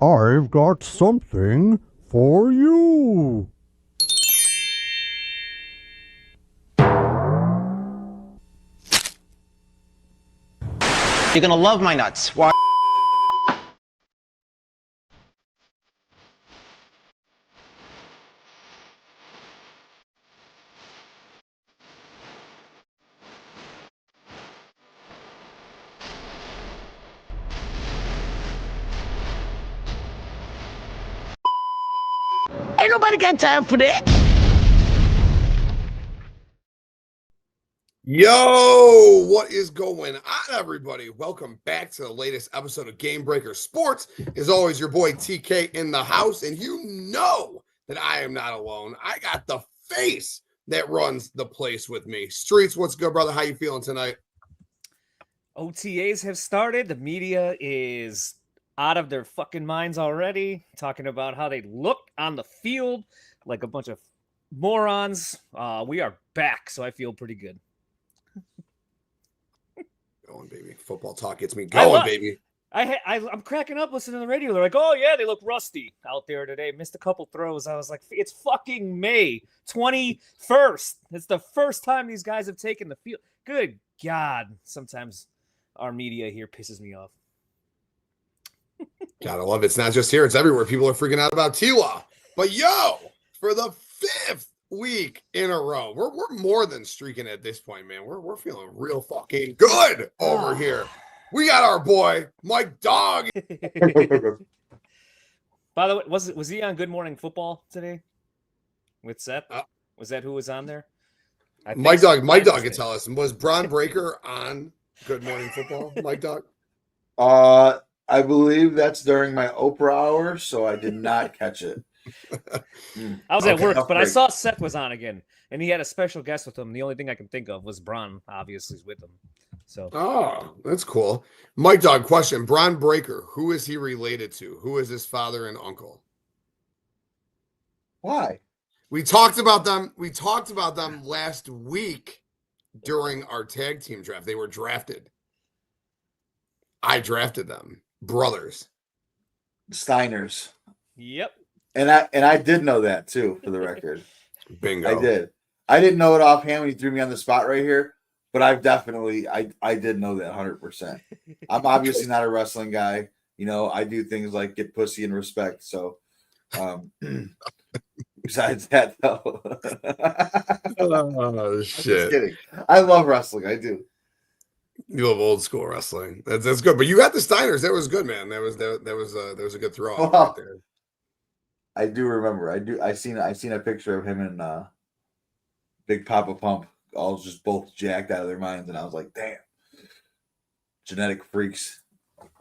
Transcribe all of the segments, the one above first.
I've got something for you. You're gonna love my nuts. Why? Ain't nobody got time for that. Yo, what is going on, everybody? Welcome back to the latest episode of Game Breaker Sports. As always, your boy TK in the house, and you know that I am not alone. I got the face that runs the place with me. Streets, what's good, brother? How you feeling tonight? OTAs have started. The media is out of their fucking minds already, talking about how they look on the field like a bunch of morons. We are back, so I feel pretty good. Going, baby. Football talk gets me going, baby. I'm cracking up listening to the radio. They're like, oh, yeah, they look rusty out there today. Missed a couple throws. I was like, it's fucking May 21st. It's the first time these guys have taken the field. Good God. Sometimes our media here pisses me off. Gotta love it. It's not just here, it's everywhere. People are freaking out about T-Law. But yo, for the fifth week in a row, we're more than streaking at this point, man. We're feeling real fucking good over here. We got our boy Mike Dog. By the way, was he on Good Morning Football today with Seth? Was that who was on there? Mike Dog can tell us. Was Bron Breaker on Good Morning Football? Mike Dog. I believe that's during my Oprah hour, so I did not catch it. I was at work, but I saw Seth was on again, and he had a special guest with him. The only thing I can think of was Bron, obviously, is with him. So, oh, that's cool. Mike Dog, question: Bron Breaker, who is he related to? Who is his father and uncle? Why? We talked about them. We talked about them last week during our tag team draft. They were drafted. I drafted them. Brothers. Steiners. yep. And I did know that too, for the record. Bingo. I did. I didn't know it offhand when you threw me on the spot right here, but I've definitely I did know that 100%. I'm obviously not a wrestling guy. You know, I do things like get pussy and respect. So besides that though. Oh shit. Just kidding. I love wrestling. I do. You love old school wrestling. That's good. But you got the Steiners. That was good, man. That was a good throw off right there. I do remember. I seen a picture of him and Big Papa Pump, all just both jacked out of their minds, and I was like, damn. Genetic freaks.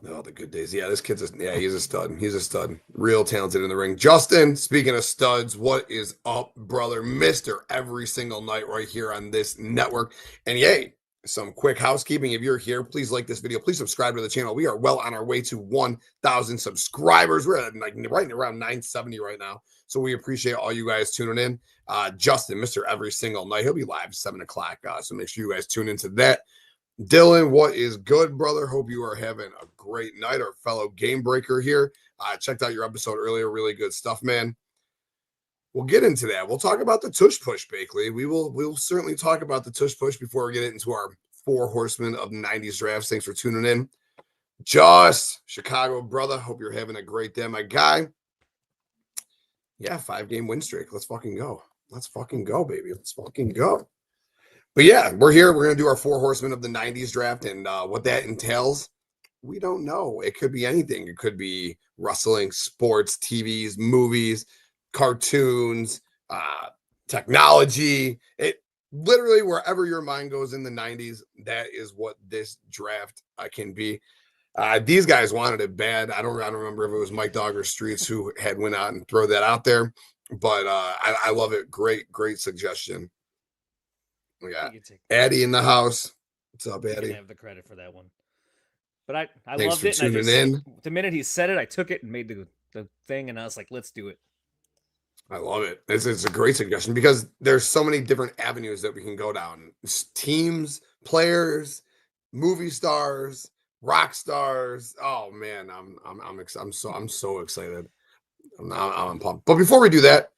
Oh, the good days. Yeah, this kid's he's a stud. He's a stud. Real talented in the ring. Justin, speaking of studs, what is up, brother? Mister every single night right here on this network. And yay. Some quick housekeeping. If you're here, please like this video. Please subscribe to the channel. We are well on our way to 1,000 subscribers. We're at like right around 970 right now. So we appreciate all you guys tuning in. Justin, Mr. Every Single Night. He'll be live 7 o'clock. So make sure you guys tune into that. Dylan, what is good, brother? Hope you are having a great night. Our fellow game breaker here. Checked out your episode earlier. Really good stuff, man. We'll get into that. We'll talk about the tush push, Bakley. We'll certainly talk about the tush push before we get into our 4 horsemen of 90s drafts. Thanks for tuning in. Josh, Chicago brother. Hope you're having a great day, my guy. Yeah, 5-game win streak. Let's fucking go. Let's fucking go, baby. Let's fucking go. But yeah, we're here. We're going to do our 4 horsemen of the 90s draft, and what that entails, we don't know. It could be anything. It could be wrestling, sports, TVs, movies, cartoons, technology. It literally, wherever your mind goes in the 90s, that is what this draft can be. These guys wanted it bad. I don't remember if it was Mike Dog or Streets who had went out and throw that out there, but I love it. Great suggestion. We got Addie in the house. What's up, Addie? You can have the credit for that one. But I Thanks loved for it. And tuning in. The minute he said it, I took it and made the thing, and I was like, let's do it. I love it. It's a great suggestion because there's so many different avenues that we can go down. Teams, players, movie stars, rock stars. Oh man, I'm so excited. I'm pumped. But before we do that,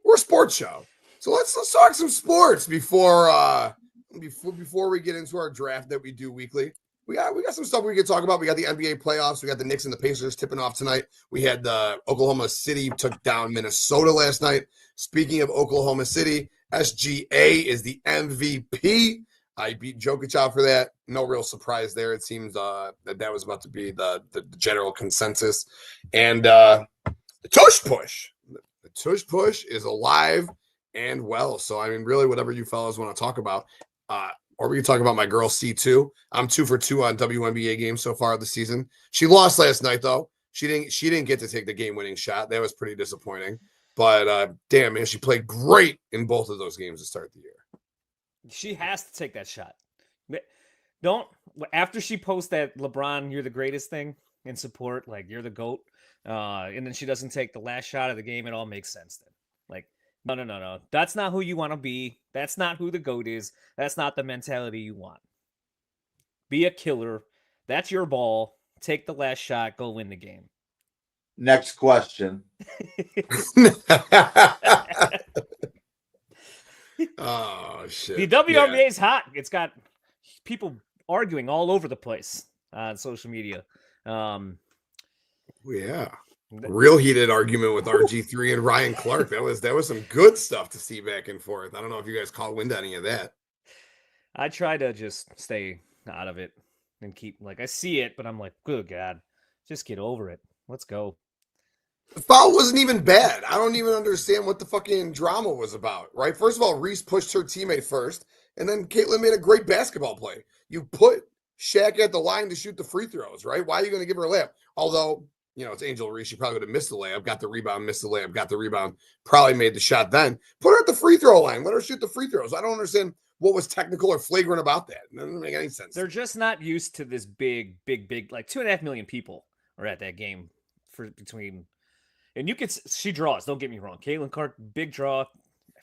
we're a sports show, so let's talk some sports before we get into our draft that we do weekly. We got some stuff we can talk about. We got the NBA playoffs. We got the Knicks and the Pacers tipping off tonight. We had the Oklahoma City took down Minnesota last night. Speaking of Oklahoma City, SGA is the MVP. I beat Jokic out for that. No real surprise there. It seems that was about to be the general consensus. And the tush push. The tush push is alive and well. So, I mean, really, whatever you fellas want to talk about. Or we can talk about my girl C2. I'm 2 for 2 on WNBA games so far this season. She lost last night though. She didn't get to take the game-winning shot. That was pretty disappointing. But damn man, she played great in both of those games to start the year. She has to take that shot. Don't after she posts that LeBron, you're the greatest thing in support, like you're the GOAT, and then she doesn't take the last shot of the game. It all makes sense then. Like no. That's not who you want to be. That's not who the GOAT is. That's not the mentality you want. Be a killer. That's your ball. Take the last shot. Go win the game. Next question. Oh shit. The WNBA is hot. It's got people arguing all over the place on social media. Yeah. Real heated argument with RG3 and Ryan Clark. That was some good stuff to see back and forth. I don't know if you guys caught wind of any of that. I try to just stay out of it and keep I see it, but I'm like, good God, just get over it. Let's go. The foul wasn't even bad. I don't even understand what the fucking drama was about, right? First of all, Reese pushed her teammate first, and then Caitlin made a great basketball play. You put Shaq at the line to shoot the free throws, right? Why are you going to give her a layup? Although, it's Angel Reese. She probably would have missed the layup, got the rebound, missed the layup, got the rebound, probably made the shot then. Put her at the free throw line. Let her shoot the free throws. I don't understand what was technical or flagrant about that. It doesn't make any sense. They're just not used to this big, like 2.5 million people are at that game between. And she draws, don't get me wrong. Caitlin Clark, big draw,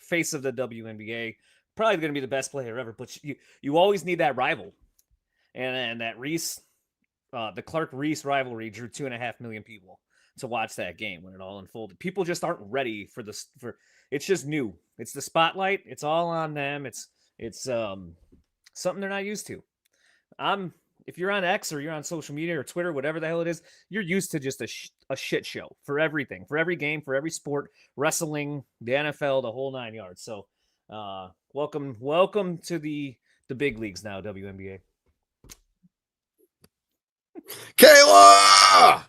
face of the WNBA, probably going to be the best player ever. But you always need that rival. And that Reese, the Clark-Reese rivalry drew 2.5 million people to watch that game when it all unfolded. People just aren't ready for it's just new. It's the spotlight. It's all on them. It's something they're not used to. If you're on X or you're on social media or Twitter, whatever the hell it is, you're used to just a shit show for everything, for every game, for every sport, wrestling, the NFL, the whole 9 yards. So, welcome to the big leagues now, WNBA. Kayla!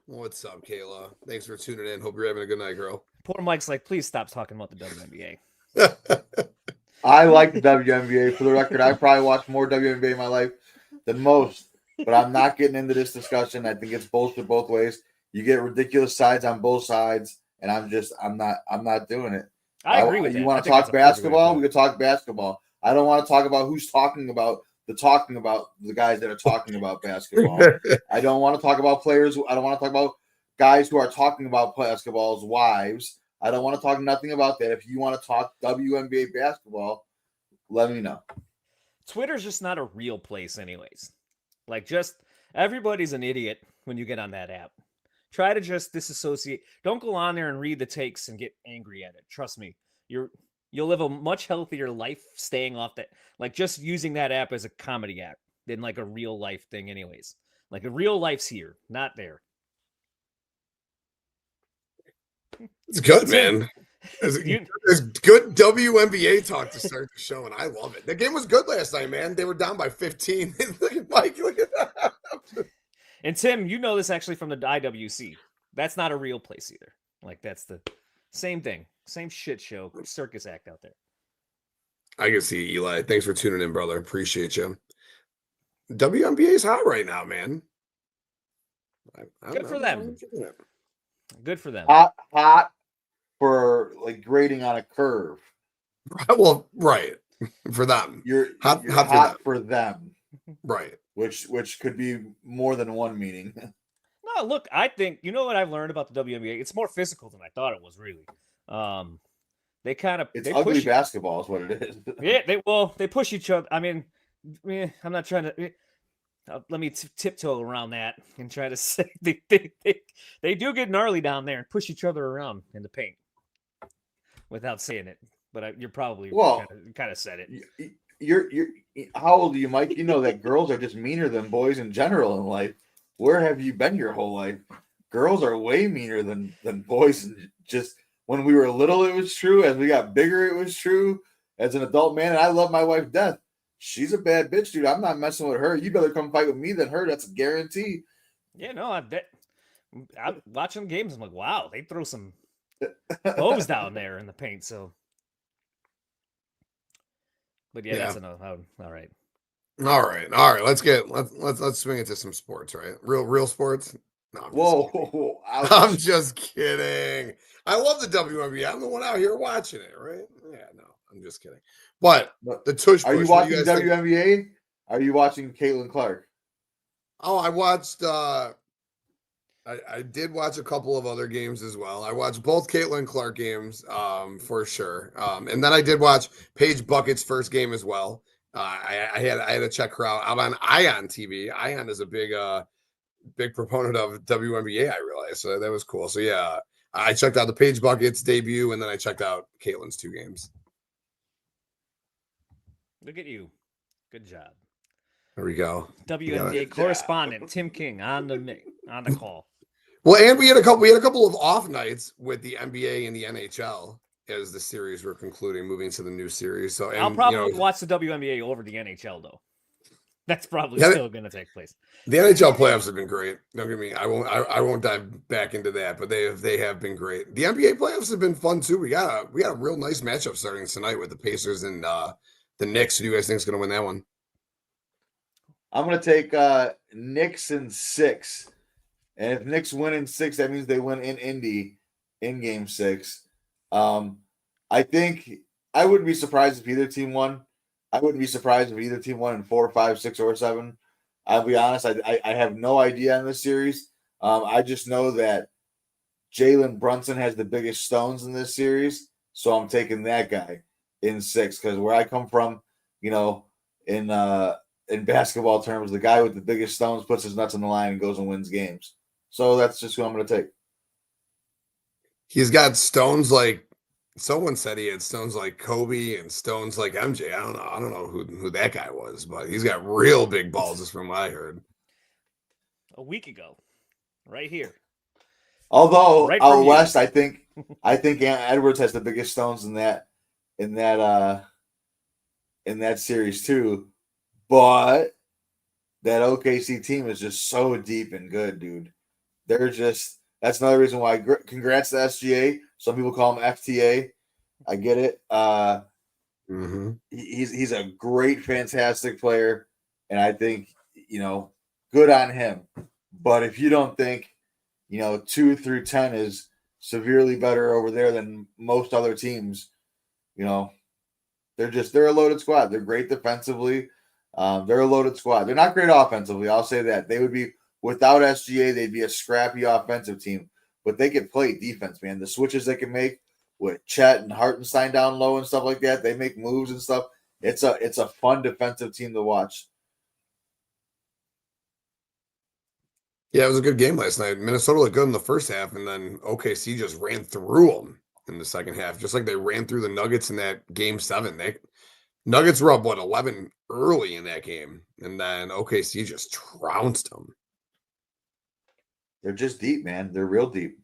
What's up, Kayla? Thanks for tuning in. Hope you're having a good night, girl. Poor Mike's like, please stop talking about the WNBA. I like the WNBA. For the record, I probably watched more WNBA in my life than most, but I'm not getting into this discussion. I think it's bullshit both ways. You get ridiculous sides on both sides, and I'm not doing it. I agree with you. You want to talk basketball? We could talk basketball. I don't want to talk about who's talking about the guys that are talking about basketball. I don't want to talk about players. I don't want to talk about guys who are talking about basketball's wives. I don't want to talk nothing about that. If you want to talk WNBA basketball, let me know. Twitter's just not a real place anyways. Just everybody's an idiot when you get on that app. Try to just disassociate. Don't go on there and read the takes and get angry at it. Trust me. You'll live a much healthier life staying off that, just using that app as a comedy app than a real life thing anyways. A real life's here, not there. It's good, man. It's good WNBA talk to start the show, and I love it. The game was good last night, man. They were down by 15. Look at Mike. Look at that. And Tim, you know this actually from the IWC. That's not a real place either. That's the same thing. Same shit show, circus act out there. I can see Eli. Thanks for tuning in, brother. Appreciate you. WNBA is hot right now, man. Good for them. Good for them. Hot for grading on a curve. Well, right. For them. You're hot for them. Right. Which could be more than one meaning. No, look, I think what I've learned about the WNBA. It's more physical than I thought it was. Really, it's ugly basketball is what it is. Yeah, they push each other. I mean, I'm not trying to. let me tiptoe around that and try to say they do get gnarly down there and push each other around in the paint without saying it. But you're probably kind of said it. You're how old are you, Mike? You know that girls are just meaner than boys in general in life. Where have you been your whole life? Girls are way meaner than boys. And just when we were little, it was true. As we got bigger, it was true. As an adult man, and I love my wife to death. She's a bad bitch, dude. I'm not messing with her. You better come fight with me than her. That's a guarantee. Yeah, no, I'm watching games. I'm like, wow, they throw some bows down there in the paint. So, but yeah, that's enough. All right. All right. Let's swing into some sports, right? Real sports. No, I'm just kidding. I love the WNBA. I'm the one out here watching it, right? Yeah, no, I'm just kidding. But the tush. Are you watching WNBA? Are you watching Caitlin Clark? Oh, I watched. I did watch a couple of other games as well. I watched both Caitlin Clark games, for sure. And then I did watch Paige Bucket's first game as well. I had to check her out on Ion TV. Ion is a big proponent of WNBA, I realized. So that was cool. So yeah, I checked out the Paige Bucket's debut, and then I checked out Caitlin's 2 games. Look at you. Good job. There we go. WNBA correspondent Tim King on the call. Well, and we had a couple of off nights with the NBA and the NHL as the series were concluding, moving to the new series. So I'll probably watch the WNBA over the NHL though. That's probably still going to take place. The NHL playoffs have been great. Don't get me. I won't dive back into that, but they have been great. The NBA playoffs have been fun too. We got a real nice matchup starting tonight with the Pacers and the Knicks. Who do you guys think is going to win that one? I'm going to take Knicks in 6. And if Knicks win in 6, that means they win in Indy in game 6. I think I wouldn't be surprised if either team won. I wouldn't be surprised if either team won in 4, 5, 6, or 7. I'll be honest, I have no idea on this series. I just know that Jalen Brunson has the biggest stones in this series, so I'm taking that guy in 6 because where I come from, in basketball terms, the guy with the biggest stones puts his nuts on the line and goes and wins games. So that's just who I'm going to take. He's got stones like someone said he had stones like Kobe and stones like MJ. I don't know who that guy was, but he's got real big balls, is from what I heard. A week ago, right here. Although out west, I think Edwards has the biggest stones in that series too. But that OKC team is just so deep and good, dude. That's another reason why. Congrats to SGA. Some people call him FTA. I get it. He's a great, fantastic player, and I think good on him. But if you don't think 2 through 10 is severely better over there than most other teams, they're a loaded squad. They're great defensively. They're a loaded squad. They're not great offensively. I'll say that. They would be without SGA. They'd be a scrappy offensive team, but they can play defense, man. The switches they can make with Chet and Hartenstein down low and stuff like that. They make moves and stuff. It's a fun defensive team to watch. Yeah, it was a good game last night. Minnesota looked good in the first half, and then OKC just ran through them in the second half, just like they ran through the Nuggets in that game 7. Nuggets were up 11 early in that game, and then OKC just trounced them. They're just deep, man. They're real deep.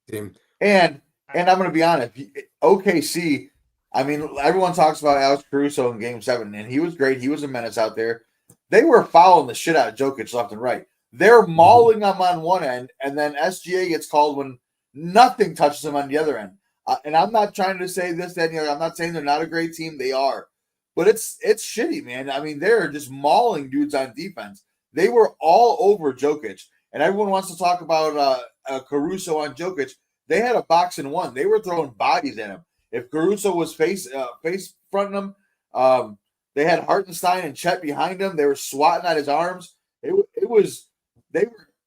Team. And I'm going to be honest, OKC. I mean, everyone talks about Alex Caruso in Game 7, and he was great. He was a menace out there. They were fouling the shit out of Jokic left and right. They're mauling him on one end, and then SGA gets called when nothing touches him on the other end. And I'm not trying to say this, that, and the other. I'm not saying they're not a great team. They are. But it's shitty, man. I mean, they're just mauling dudes on defense. They were all over Jokic. And everyone wants to talk about Caruso on Jokic. They had a box and one. They were throwing bodies at him. If Caruso was face fronting him, they had Hartenstein and Chet behind him. They were swatting at his arms. They were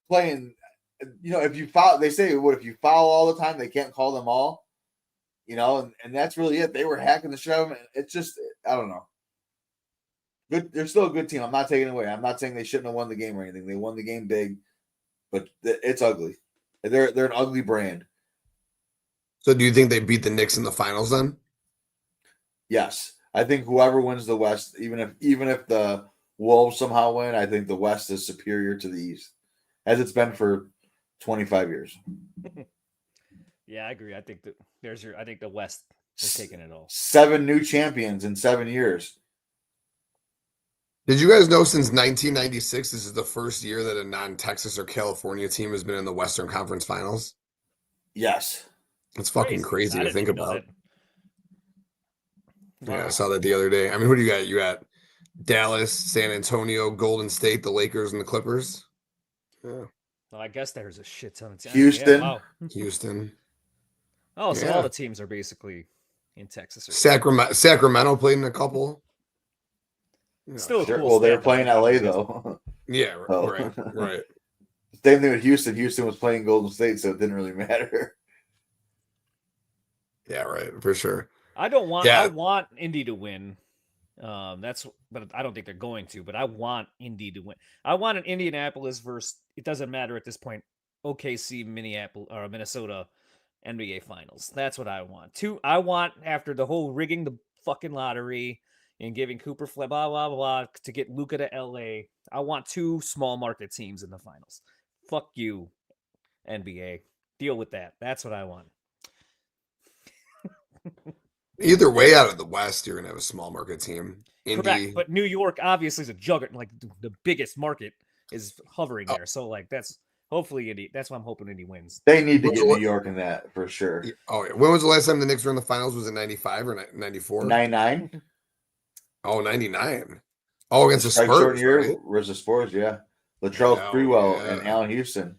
playing. If you foul, they say if you foul all the time, they can't call them all. And that's really it. They were hacking the shit out of him. It's just, I don't know. good. They're still a good team. I'm not taking it away. I'm not saying they shouldn't have won the game or anything. They won the game big, but it's ugly. They're an ugly brand. So do you think they beat the Knicks in the finals then? Yes, I think whoever wins the West, even if the Wolves somehow win, I think the West is superior to the East, as it's been for 25 years. Yeah, I agree. I think that I think the West is taking it all. 7 new champions in 7 years. Did you guys know since 1996, this is the first year that a non-Texas or California team has been in the Western Conference Finals? Yes. It's fucking crazy I to didn't think even know about. that. Yeah, I saw that the other day. I mean, who do you got? You got Dallas, San Antonio, Golden State, the Lakers, and the Clippers. Yeah. Well, I guess there's a shit ton of teams. Houston. Yeah, wow. Houston. Oh, so Yeah. all the teams are basically in Texas. Or Sacramento played in a couple. Yeah. Still a cool Well, they're stat, playing though. LA though. Yeah, Oh. right. Same thing with Houston. Houston was playing Golden State, so it didn't really matter. Yeah, right, for sure. I Yeah. want Indy to win. But I don't think they're going to. But I want Indy to win. I want an Indianapolis versus. It doesn't matter at this point. OKC, Minneapolis, or Minnesota, NBA Finals. That's what I want. I want after the whole rigging the fucking lottery and giving Cooper blah blah blah blah to get Luka to LA. I want 2 small market teams in the finals. Fuck you, NBA. Deal with that. That's what I want. Either way, out of the West, you're gonna have a small market team. Indy, Correct, but New York obviously is a juggernaut. Like the biggest market is hovering there. So like that's hopefully Indy. That's why I'm hoping Indy wins. They need to get New York in that for sure. Oh, yeah. When was the last time the Knicks were in the finals? Was it 95 or 94? 99. Oh, 99. Oh, against the Strike Spurs. short year Right? versus the Spurs, yeah. Latrell Sprewell yeah. and Allen Houston.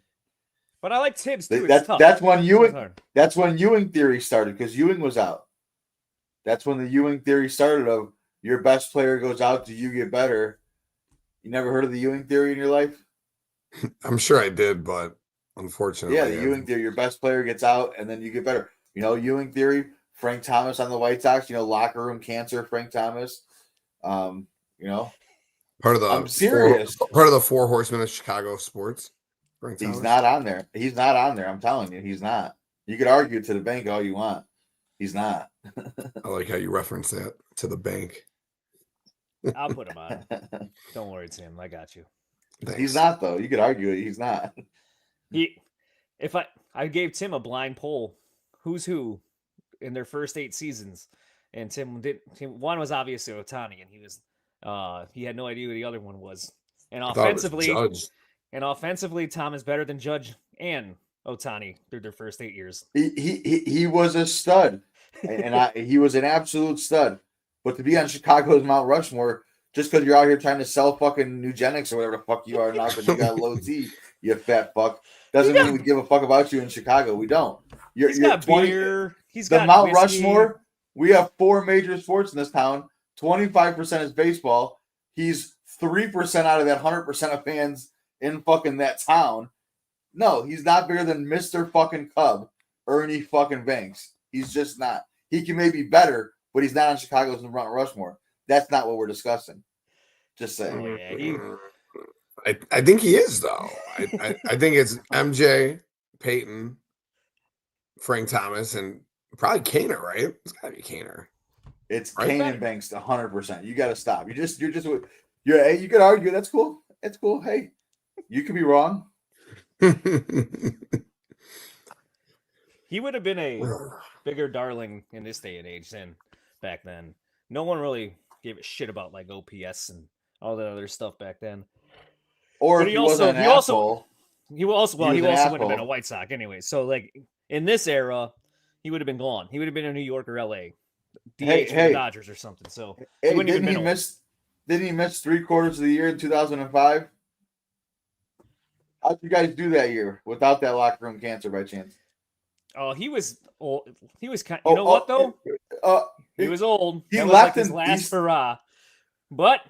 But I like Tibbs too. That's when It's Ewing. hard. That's when Ewing theory started because Ewing was out. That's when the Ewing theory started. Of your best player goes out, do you get better? You never heard of the Ewing theory in your life? I'm sure I did, but unfortunately, Yeah, the Ewing theory. Your best player gets out, and then you get better. You know, Ewing theory. Frank Thomas on the White Sox. You know, locker room cancer. Frank Thomas. You know, part of the I'm serious. Part of the 4 horsemen of Chicago sports. Frank He's Thomas. not on there. He's not on there. I'm telling you, he's not. You could argue to the bank all you want. He's not. I like how you reference that to the bank. I'll put him on. Don't worry, Tim. I got you. He's Thanks. not though. You could argue it. He's not. If I gave Tim a blind poll, who's who in their first 8 seasons, and Tim one was obviously Ohtani, and he had no idea who the other one was. And I thought it was offensively, Tom is better than Judge and Ohtani through their first 8 years. He was a stud, and he was an absolute stud. But to be on Chicago's Mount Rushmore, just because you're out here trying to sell fucking Nugenics or whatever the fuck you are now, because you got low T, you fat fuck, doesn't mean we give a fuck about you in Chicago. We don't. He's got beer. He's got Mount whiskey. Rushmore. We have 4 major sports in this town. 25% is baseball. He's 3% out of that 100% of fans in fucking that town. No, he's not bigger than Mr. fucking Cub, Ernie fucking Banks. He's just not. He can maybe be better, but he's not on Chicago's Mount Rushmore. That's not what we're discussing. Just saying. Oh, yeah, I think he is though. I think it's MJ, Peyton, Frank Thomas, and probably Kaner, right? It's gotta be Kaner. It's Right? Kane and Banks 100%. You got to stop. You could argue. That's cool. It's cool. Hey, you could be wrong. He would have been a bigger darling in this day and age than back then. No one really gave a shit about like OPS and all that other stuff back then. Or But if he wasn't an asshole. He also was an wouldn't have been a asshole. White Sox anyway. So like in this era, he would have been gone. He would have been in New York or LA, DH for the Dodgers or something. So Hey, he wouldn't even didn't been he miss 3/4 of the year in 2005? How'd you guys do that year without that locker room cancer by chance? Oh, he was old. He was kind. You know what though? He was old. He That was left like his in- last he's- hurrah. But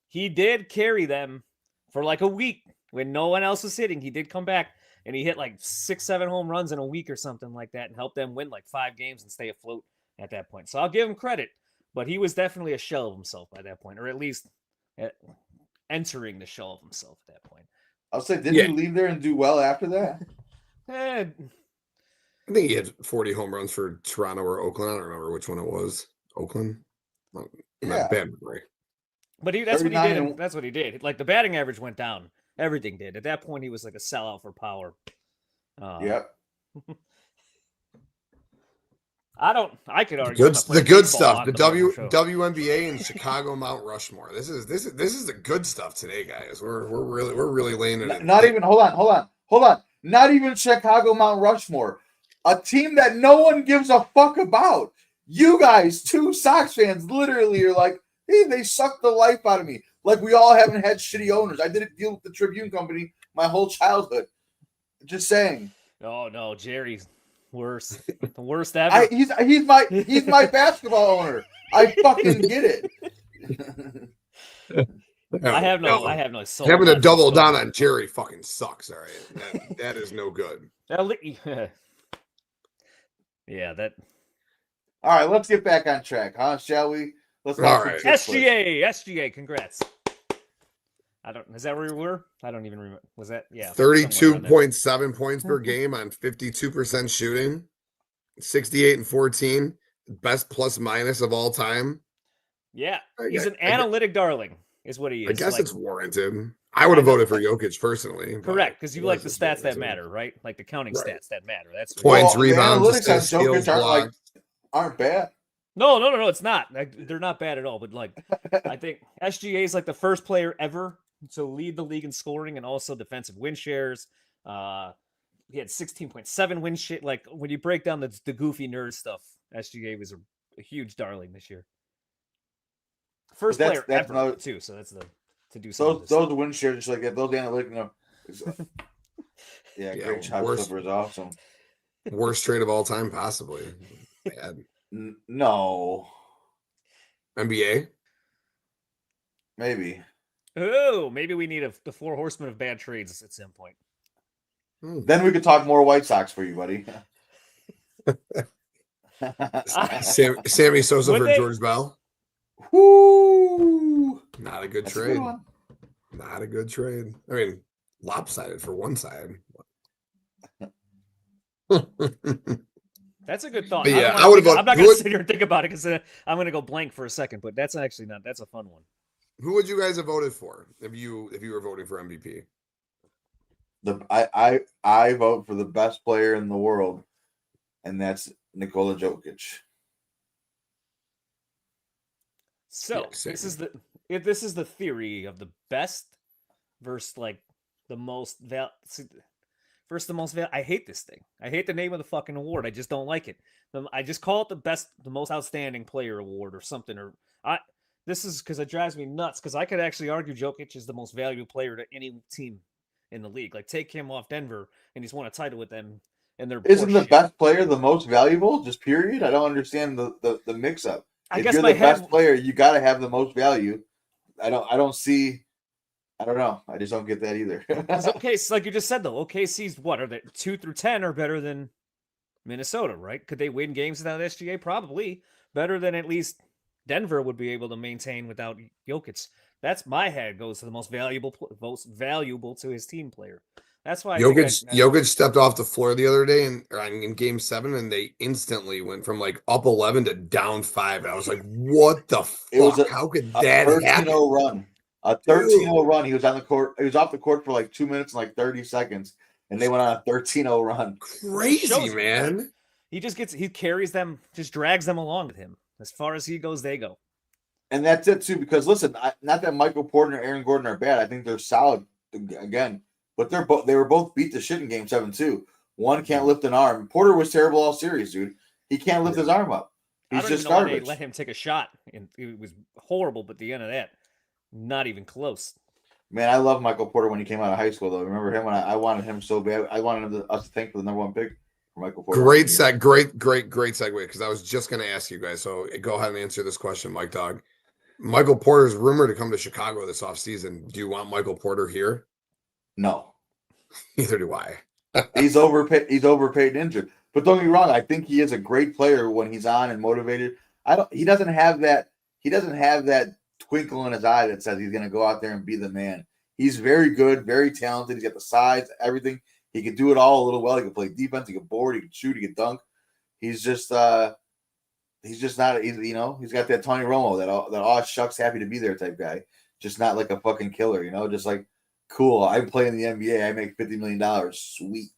he did carry them for like a week when no one else was hitting. He did come back and he hit like 6-7 home runs in a week or something like that and helped them win like 5 games and stay afloat at that point. So I'll give him credit. But he was definitely a shell of himself by that point, or at least entering the shell of himself at that point. I'll say, didn't he leave there and do well after that? Eh, I think he had 40 home runs for Toronto or Oakland. I don't remember which one it was. Oakland? Yeah. Bad memory. but that's what he 39 did. and- That's what he did. Like the batting average went down. Everything did. At that point, he was like a sellout for power. Yep. I could argue The good stuff. The W. WNBA and Chicago Mount Rushmore. This is the good stuff today, guys. We're really laying it. Not even hold on. Not even Chicago Mount Rushmore. A team that no one gives a fuck about. You guys, two Sox fans, literally are like, hey, they suck the life out of me. Like we all haven't had shitty owners. I didn't deal with the Tribune Company my whole childhood. Just saying. Oh no, Jerry's worse. The worst ever. He's my basketball owner. I fucking get it. I have no soul. Having to double down on Jerry fucking sucks. All right, that is no good. Yeah, that. All right, let's get back on track, huh? Shall we? Let's All right. SGA, congrats. Is that where we were? I don't even remember. Was that 32.7 points per game on 52% shooting, 68-14, best plus minus of all time. Yeah, he's an analytic darling, is what he is. I guess it's warranted. I would have voted for Jokic personally. Correct, because you like the stats that matter, right? Like the counting stats that matter. That's points, the rebounds, analytics on assists, steals, blocks. aren't bad. No, it's not. They're not bad at all. But like, I think SGA is like the first player ever to lead the league in scoring and also defensive win shares. He had 16.7 win share. Like when you break down the goofy nerd stuff, SGA was a huge darling this year. First player ever too. So that's to do something. Those win shares like that. Those analytics. Great shot flipper is awesome. Worst trade of all time, possibly. Bad. No. NBA? Maybe. Oh, maybe we need the four horsemen of bad trades at some point. Then we could talk more White Sox for you, buddy. Sammy Sosa for George Bell? Woo! Not a good trade. Not a good trade. I mean, lopsided for one side. That's a good thought. But yeah, I'm not going to sit here and think about it because I'm going to go blank for a second. But that's actually not. That's a fun one. Who would you guys have voted for if you were voting for MVP? I vote for the best player in the world, and that's Nikola Jokic. So this is the theory of the best versus like the most First, the most I hate this thing. I hate the name of the fucking award. I just don't like it. I just call it the most outstanding player award or something. This is because it drives me nuts. Because I could actually argue Jokic is the most valuable player to any team in the league. Like take him off Denver, and he's won a title with them. And they're isn't the best player the most valuable? Just period. I don't understand the mix up. If you're the best player, you got to have the most value. I don't see. I don't know. I just don't get that either. Okay, so like you just said, though, OKC's what are they 2 through 10 are better than Minnesota, right? Could they win games without SGA? Probably better than at least Denver would be able to maintain without Jokic. That's my head goes to the most valuable to his team player. That's why Jokic stepped off the floor the other day in Game 7, and they instantly went from like up 11 to down 5. And I was like, "What the fuck? How could that happen?" 13-0 run. A 13-0 run. He was on the court. He was off the court for like 2 minutes and like 30 seconds, and they went on a 13-0 run. Crazy, man. He carries them, just drags them along with him. As far as he goes, they go. And that's it too. Because listen, not that Michael Porter and Aaron Gordon are bad. I think they're solid again, but they were both beat to shit in Game 7 too. One can't lift an arm. Porter was terrible all series, dude. He can't lift his arm up. He's just garbage. They let him take a shot, and it was horrible. But the end of that. Not even close. Man, I love Michael Porter when he came out of high school, though. Remember him when I wanted him so bad. I wanted us to thank for the number 1 pick for Michael Porter. Great segue, because I was just going to ask you guys. So go ahead and answer this question, Mike Dog. Michael Porter's rumored to come to Chicago this offseason. Do you want Michael Porter here? No. Neither do I. He's overpaid. He's overpaid and injured. But don't get me wrong. I think he is a great player when he's on and motivated. He doesn't have that twinkle in his eye that says he's going to go out there and be the man. He's very good, very talented. He's got the size, everything. He can do it all a little well. He can play defense. He can board. He can shoot. He can dunk. He's just not. He's got that Tony Romo, that shucks, happy to be there type guy. Just not like a fucking killer, just like, cool, I play in the NBA. I make $50 million. Sweet.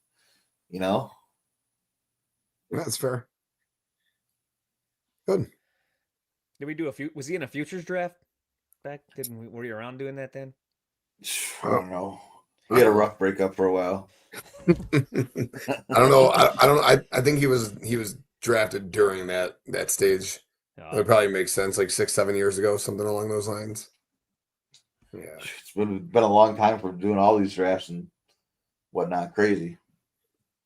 That's fair. Good. Did we do was he in a futures draft back? Were you around doing that then? I don't know. We had a rough breakup for a while. I don't know. I think he was drafted during that stage. Oh. It probably makes sense, like 6-7 years ago, something along those lines. Yeah, it's been a long time for doing all these drafts and whatnot. Crazy.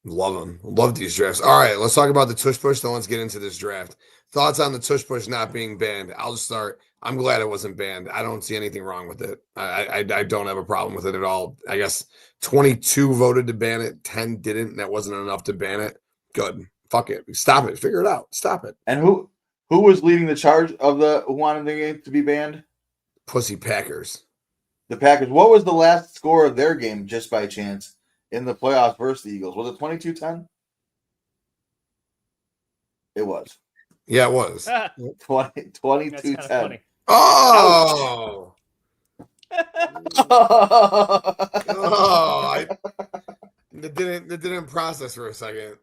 Love them. Love these drafts. All right, let's talk about the tush push. Then let's get into this draft. Thoughts on the tush push not being banned? I'll just start. I'm glad it wasn't banned. I don't see anything wrong with it. I don't have a problem with it at all. I guess 22 voted to ban it, 10 didn't. That wasn't enough to ban it. Good. Fuck it. Stop it. Figure it out. Stop it. And who was leading the charge of who wanted the game to be banned? Pussy Packers. The Packers. What was the last score of their game, just by chance, in the playoffs versus the Eagles? Was it 22-10? It was. Yeah, it was. 22-10. Oh! It didn't process for a second.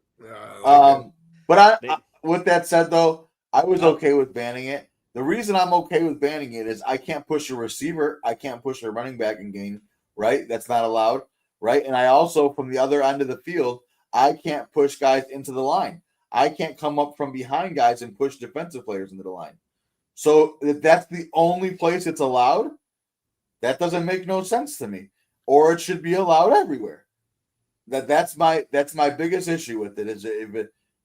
With that said, though, I was okay with banning it. The reason I'm okay with banning it is I can't push a receiver. I can't push a running back in game, right? That's not allowed, right? And I also, from the other end of the field, I can't push guys into the line. I can't come up from behind guys and push defensive players into the line. So if that's the only place it's allowed, that doesn't make no sense to me. Or it should be allowed everywhere. That's my biggest issue with it. Is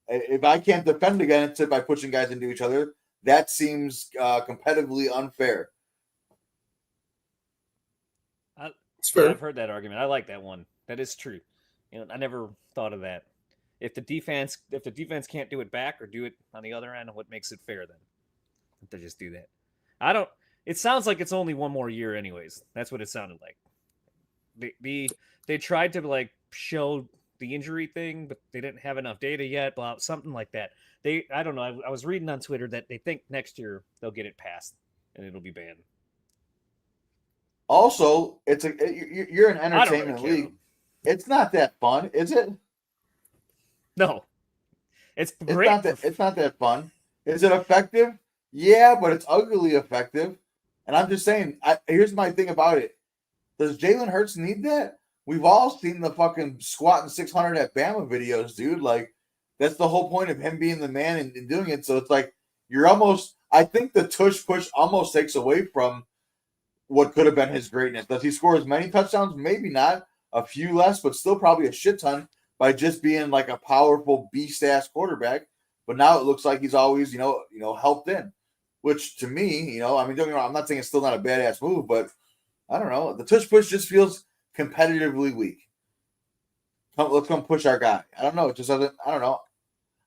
if I can't defend against it by pushing guys into each other, that seems competitively unfair. I've heard that argument. I like that one. That is true. I never thought of that. If the defense can't do it back or do it on the other end, what makes it fair then? To just do that. It sounds like it's only one more year anyways. That's what it sounded like. They tried to show the injury thing, but they didn't have enough data yet, something like that. I don't know. I was reading on Twitter that they think next year they'll get it passed and it'll be banned. Also, you're an entertainment league. It's not that fun, is it? No. It's great. It's not that fun. Is it effective? Yeah, but it's ugly effective. And I'm just saying, here's my thing about it. Does Jalen Hurts need that? We've all seen the fucking squatting 600 at Bama videos, dude. That's the whole point of him being the man and doing it. So it's I think the tush push almost takes away from what could have been his greatness. Does he score as many touchdowns? Maybe not. A few less, but still probably a shit ton by just being like a powerful beast-ass quarterback. But now it looks like he's always, helped in. Which to me, don't get me wrong, I'm not saying it's still not a badass move, but I don't know. The tush push just feels competitively weak. Let's come push our guy. I don't know. It just doesn't. I don't know.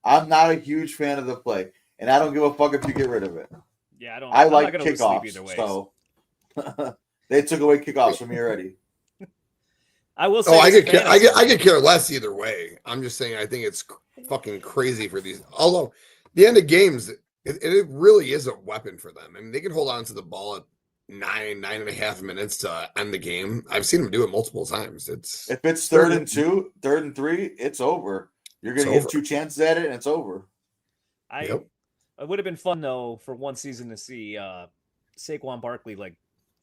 I'm not a huge fan of the play, and I don't give a fuck if you get rid of it. Yeah, I don't. I like kickoffs. So they took away kickoffs from me already. I will say. I could care less either way. I'm just saying I think it's fucking crazy for these. Although the end of games, it really is a weapon for them. I mean, they can hold on to the ball at 9.5 minutes to end the game. I've seen them do it multiple times. If it's third and 2, third and 3, it's over. You're gonna get 2 chances at it, and it's over. It would have been fun though for one season to see Saquon Barkley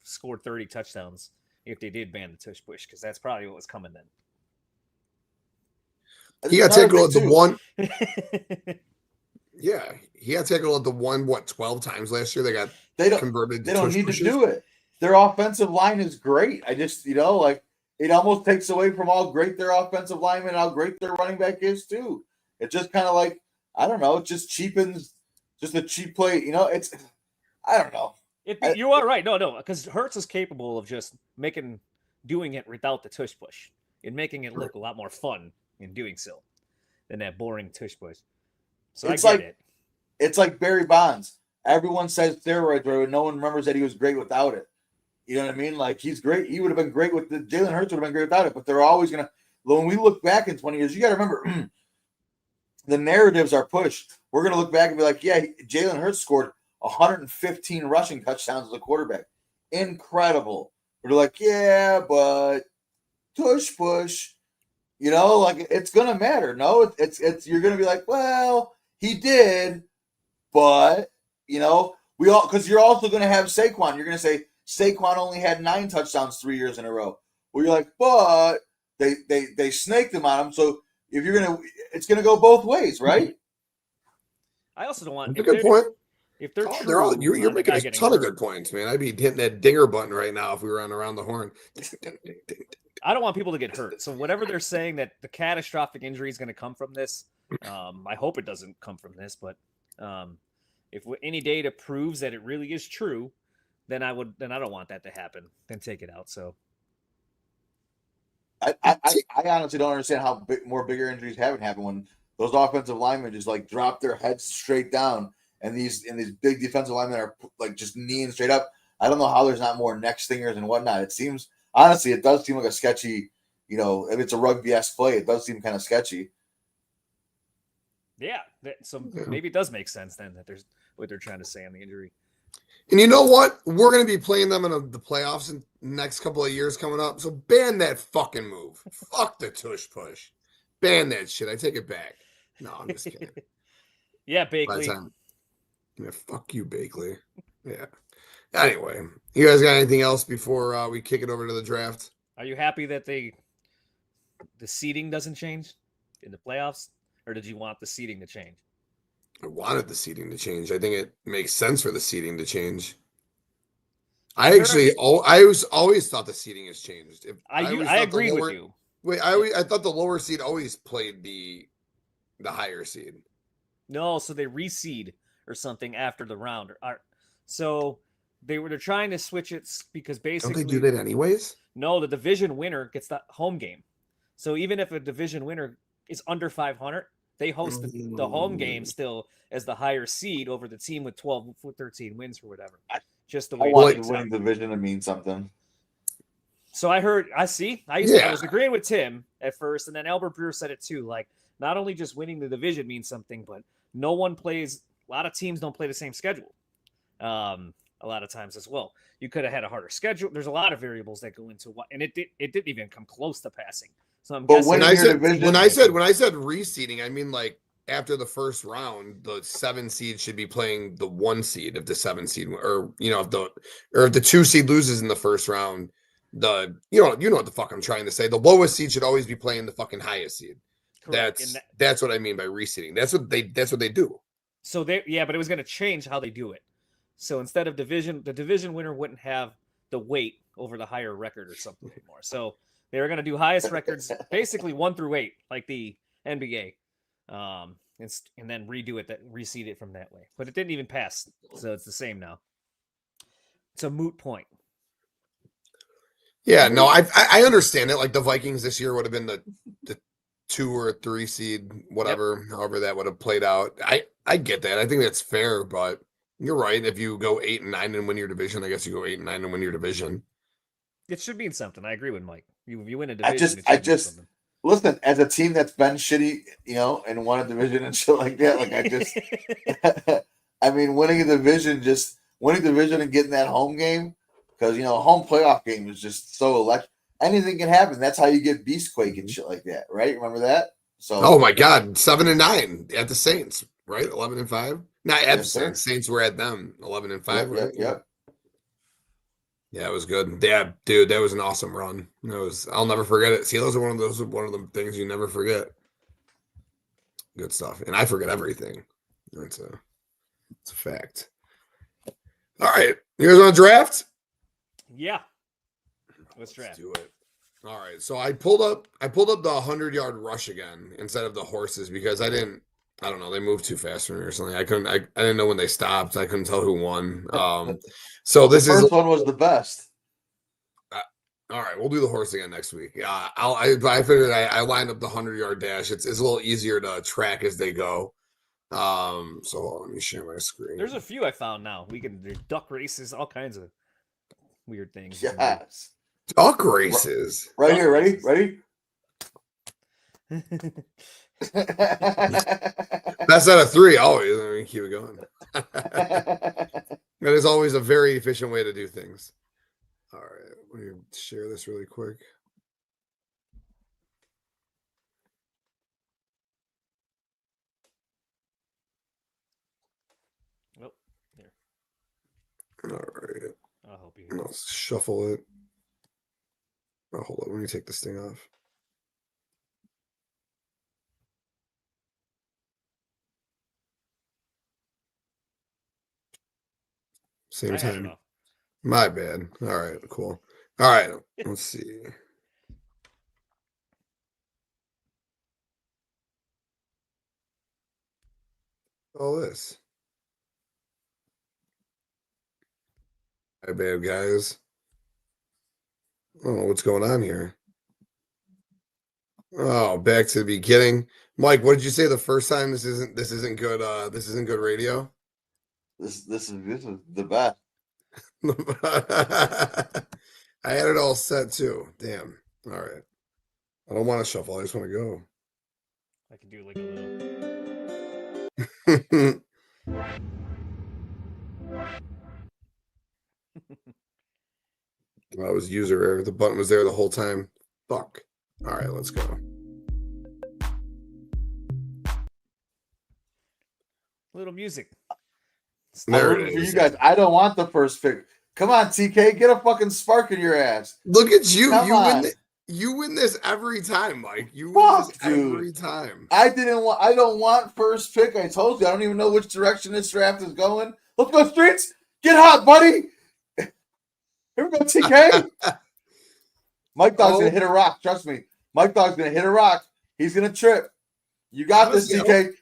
scored 30 touchdowns if they did ban the tush push, because that's probably what was coming then. He got tackled at the one. Yeah, he got tackled at the one. 12 times last year? They converted. They don't need to do it. Their offensive line is great. I just it almost takes away from how great their offensive lineman and how great their running back is too. It's just kind of I don't know. It just cheapens just a cheap play. It's I don't know. You are right. No, because Hurts is capable of just doing it without the tush push and making it look a lot more fun in doing so than that boring tush push. So I get it. It's like Barry Bonds. everyone says steroids, but no one remembers that he was great without it. You know what I mean? Like, he's great. He would have been great with the Jalen Hurts would have been great without it, but they're always going to, when we look back in 20 years, you got to remember the narratives are pushed. We're going to look back and be like, yeah, Jalen Hurts scored 115 rushing touchdowns as a quarterback. Incredible. We're like, yeah, but push. You know, like, it's going to matter. No, it's you're going to be like, well, he did, but, you know, because you're also going to have Saquon. You're going to say Saquon only had 9 touchdowns 3 years in a row. Well, you're like, but they snaked him on him. So if you're going to, it's going to go both ways, right? I also don't want. That's a good point. If they're true, they're all, you're on the making guy a getting ton of hurt, good points, man. I'd be hitting that dinger button right now if we were on Around the Horn. I don't want people to get hurt. So whatever they're saying that the catastrophic injury is going to come from this, I hope it doesn't come from this. But if any data proves that it really is true, then I don't want that to happen. Then take it out. So I honestly don't understand how bigger injuries haven't happened when those offensive linemen just like drop their heads straight down, and these big defensive linemen are like just kneeing straight up. I don't know how there's not more neck stingers and whatnot. It seems, honestly, it does seem like a sketchy, you know, if it's a rugby-esque play, it does seem kind of sketchy. yeah, so maybe it does make sense then that there's what they're trying to say on the injury. And you know what? We're going to be playing them in the playoffs in the next couple of years coming up. So ban that fucking move. Fuck the tush push. Ban that shit. I take it back. No, I'm just kidding. Yeah, By the Bakley. time- Yeah, fuck you, Bakley. Yeah. Anyway, you guys got anything else before we kick it over to the draft? Are you happy that the seeding doesn't change in the playoffs, or did you want the seeding to change? I wanted the seating to change. I think it makes sense for the seating to change. I always thought the seating has changed. I agree with you. Wait, I thought the lower seed always played the higher seed. No, so they reseed or something after the round. So they're trying to switch it because basically Don't they do that anyways? No, the division winner gets the home game. So even if a division winner is under 500, they host the home game still as the higher seed over the team with 12, 13 wins or whatever. Just the way I want the winning division to mean something. So I was agreeing with Tim at first, and then Albert Breer said it too. Like, not only just winning the division means something, but a lot of teams don't play the same schedule. A lot of times as well. You could have had a harder schedule. There's a lot of variables that go into what, and it didn't even come close to passing. So I'm guessing when I said reseeding, I mean like after the first round, the 7 seed should be playing the 1 seed of the 7 seed, or if the 2 seed loses in the first round, you know what the fuck I'm trying to say. The lowest seed should always be playing the fucking highest seed. Correct. That's what I mean by reseeding. That's what they do. So but it was going to change how they do it. So instead of the division winner wouldn't have the weight over the higher record or something anymore. So they were going to do highest records, basically 1 through 8, like the NBA, and then reseed it from that way. But it didn't even pass, so it's the same now. It's a moot point. Yeah, no, I understand it. Like the Vikings this year would have been the 2 or 3 seed, whatever, however that would have played out. I get that. I think that's fair, but you're right. If you go 8 and 9 and win your division, I guess you go 8 and 9 and win your division. It should mean something. I agree with Mike. You win a division. I just listen, as a team that's been shitty, and won a division and shit like that. Like I mean, winning a division and getting that home game, because home playoff game is just so electric. Anything can happen. That's how you get Beastquake and shit like that, right? Remember that? So. Oh my God, 7 and 9 at the Saints, right? 11 and 5. Not at the Saints. Saints were at them, 11 and 5. Right? Yep. Yeah, it was good. Yeah, dude, that was an awesome run. I'll never forget it. See, those are one of the things you never forget. Good stuff, and I forget everything. It's a fact. All right, you guys want to draft? Yeah, let's draft. Do it. All right, so I pulled up the 100-yard rush again instead of the horses because I don't know, they moved too fast for me or something. I didn't know when they stopped. I couldn't tell who won. So the first one was the best. All right, we'll do the horse again next week. Yeah, I figured I lined up the 100-yard dash. It's a little easier to track as they go. So hold on, let me share my screen. There's a few I found now. There's duck races, all kinds of weird things. Yes. Duck races. Right Duck here. Ready? races. Ready? Best out of 3 always. I mean, keep it going. That is always a very efficient way to do things. All right, let me share this really quick. Oh, there. All right, I'll help you. I'll shuffle it. Oh, hold on, let me take this thing off. Same I had it time. off. My bad. All right, cool. All right, let's see. All this. My bad, guys. I don't know what's going on here. Oh, back to the beginning. Mike, what did you say the first time? This isn't good. This isn't good radio. This is the best. I had it all set too. Damn. All right. I don't want to shuffle. I just want to I can do like a little. go. That was user error. The button was there the whole time. Fuck. All right, let's go. Little music. There I'm it rooting for is. you guys. I don't want the first pick. Come on, TK, get a fucking spark in your ass. Look at you. Come on. You win this every time, Mike. You Fuck, win this dude. every time. I don't want first pick. I told you I don't even know which direction this draft is going. Let's go, Streets. Get hot, buddy. Here we go, TK. Mike Dog's gonna hit a rock. Trust me. Mike Dog's gonna hit a rock. He's gonna trip. You got this, TK.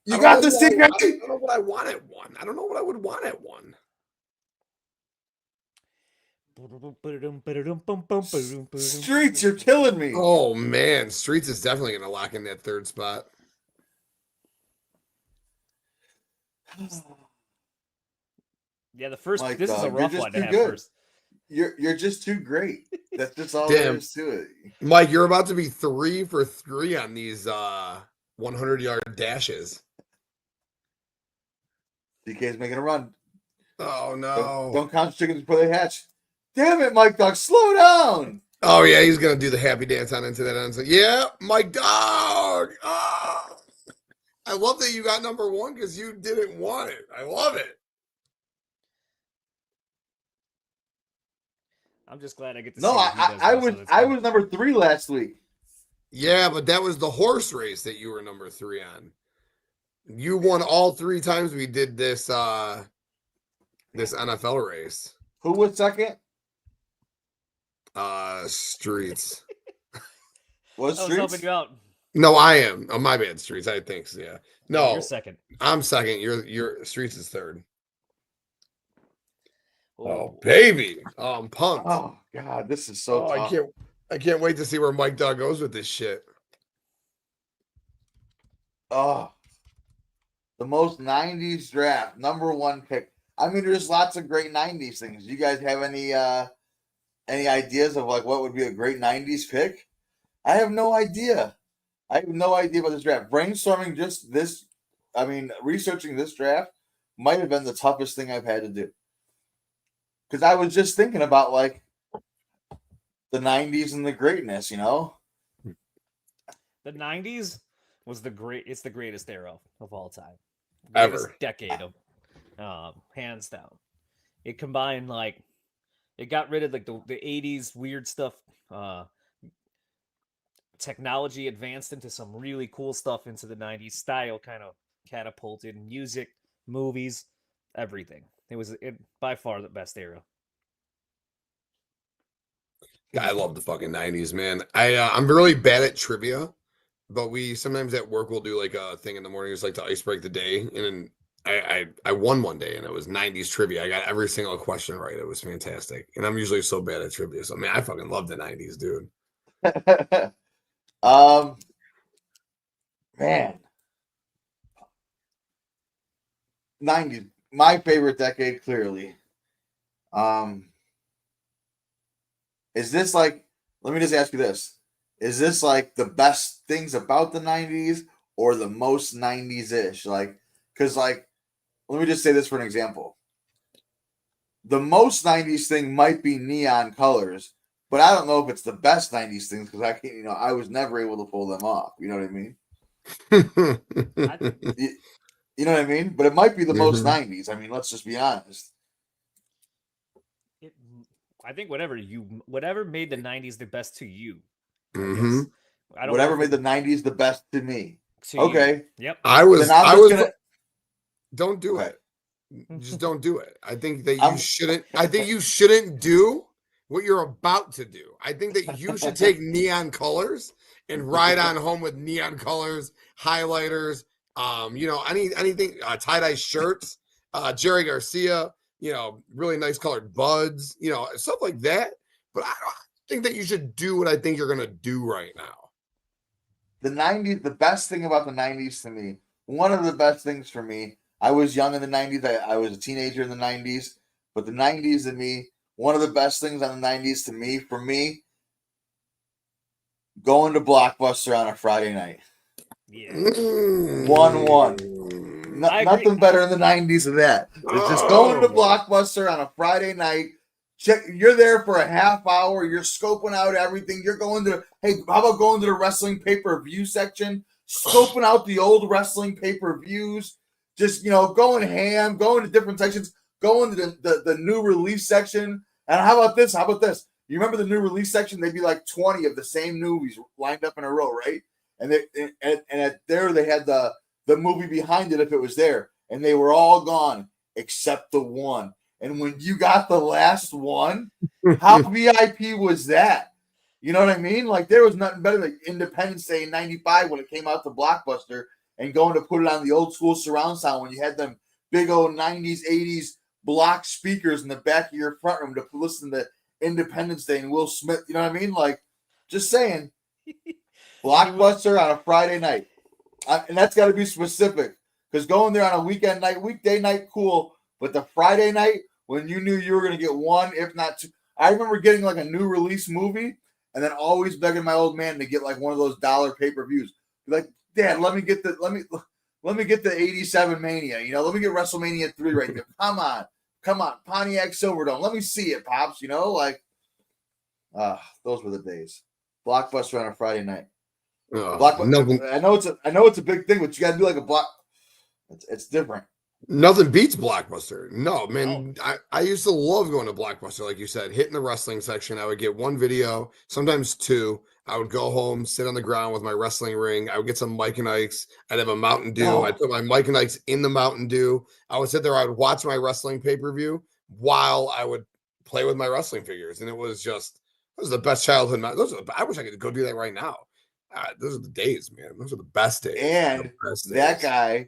You got this, TK. I don't know what I want at 1. I don't know what I would want at 1. Streets, you're killing me. Oh man, Streets is definitely gonna lock in that 3rd spot. Yeah, the first. Mike This is a Dog, rough you're one just to too have good. first. You're just too great. That's just all there is to it. Mike, you're about to be 3 for 3 on these 100-yard dashes. DK's making a run. Oh no! Don't count chickens before they hatch. Damn it, Mike Dog, slow down. Oh yeah, he's gonna do the happy dance on into that end. So, yeah, Mike Dog. Oh, I love that you got number 1 because you didn't want it. I love it. I'm just glad I get to. No, see what he does I now, so was that's I good. was number 3 last week. Yeah, but that was the horse race that you were number 3 on. You won all 3 times we did this this NFL race. Who was second? Streets. Was I was Streets? helping you out. No, I am. Oh, my bad, Streets. I think so, yeah. No, You're second. I'm second. You're Streets is 3rd. Oh, baby. Oh, I'm pumped. Oh God, this is so tough. I can't wait to see where Mike Dog goes with this shit. Oh, the most 90s draft, number 1 pick. I mean, there's lots of great 90s things. You guys have any ideas of like what would be a great 90s pick? I have no idea. I have no idea about this draft. Brainstorming just this, I mean, researching this draft might have been the toughest thing I've had to do. Because I was just thinking about like the 90s and the greatness, you know? the '90s was the great. It's the greatest era of all time. Ever. Greatest decade of, hands down. It combined like, it got rid of like the '80s weird stuff. Technology advanced into some really cool stuff into the '90s. Style kind of catapulted. Music, movies, everything. It was by far the best era. Yeah, I love the fucking 90s, man. I'm really bad at trivia, but we sometimes at work we'll do like a thing in the morning. It's like to ice break the day, and then I won one day, and it was 90s trivia. I got every single question right. It was fantastic, and I'm usually so bad at trivia. So I fucking love the 90s, dude. Man, 90s, my favorite decade, clearly. Is this like, let me just ask you this. Is this like the best things about the 90s or the most 90s-ish? Like, because like, let me just say this for an example. The most 90s thing might be neon colors, but I don't know if it's the best 90s things because I can't, I was never able to pull them off. You know what I mean? You know what I mean? But it might be the most 90s. I mean, let's just be honest. I think whatever made the 90s the best to you. I don't Whatever made the 90s the best to me. Okay. Yep. I was don't do it. Just don't do it. I think that you shouldn't. I think you shouldn't do what you're about to do. I think that you should take neon colors and ride on home with neon colors, highlighters, anything, tie-dye shirts, Jerry Garcia, really nice colored buds, stuff like that. But I don't think that you should do what I think you're going to do right now. The 90s, the best thing about the 90s to me, one of the best things for me, I was young in the 90s. I was a teenager in the 90s. But the 90s to me, one of the best things on the 90s to me, for me, going to Blockbuster on a Friday night. Yeah. 1-1. Nothing better in the 90s than that. It's just going to Blockbuster on a Friday night. You're there for a half hour. You're scoping out everything. You're going to, hey, how about going to the wrestling pay-per-view section? Scoping out the old wrestling pay-per-views. Just, going ham, going to different sections, going to the new release section. And how about this? You remember the new release section? They'd be like 20 of the same movies lined up in a row, right? And they had the movie behind it if it was there. And they were all gone except the one. And when you got the last one, how VIP was that? You know what I mean? Like, there was nothing better than Independence Day in 95 when it came out to Blockbuster and going to put it on the old school surround sound when you had them big old 90s, 80s block speakers in the back of your front room to listen to Independence Day and Will Smith. You know what I mean? Like, just saying. Blockbuster on a Friday night. And that's got to be specific. Because going there on a weekend night, weekday night, cool. But the Friday night, when you knew you were going to get one, if not two. I remember getting like a new release movie and then always begging my old man to get like one of those dollar pay-per-views. Be like, Dad, let me get the 87 Mania. Let me get WrestleMania 3 right there. Come on. Pontiac Silverdome. Let me see it, Pops. Those were the days. Blockbuster on a Friday night. Blockbuster. I know it's a big thing, but you got to do like a block. It's different. Nothing beats Blockbuster. No, man. I used to love going to Blockbuster, like you said, hitting the wrestling section. I would get one video, sometimes two. I would go home, sit on the ground with my wrestling ring. I would get some Mike and Ike's. I'd have a Mountain Dew. I'd put my Mike and Ike's in the Mountain Dew. I would sit there. I would watch my wrestling pay-per-view while I would play with my wrestling figures. And it was the best childhood. I wish I could go do that right now. Those are the days, man. Those are the best days. And that guy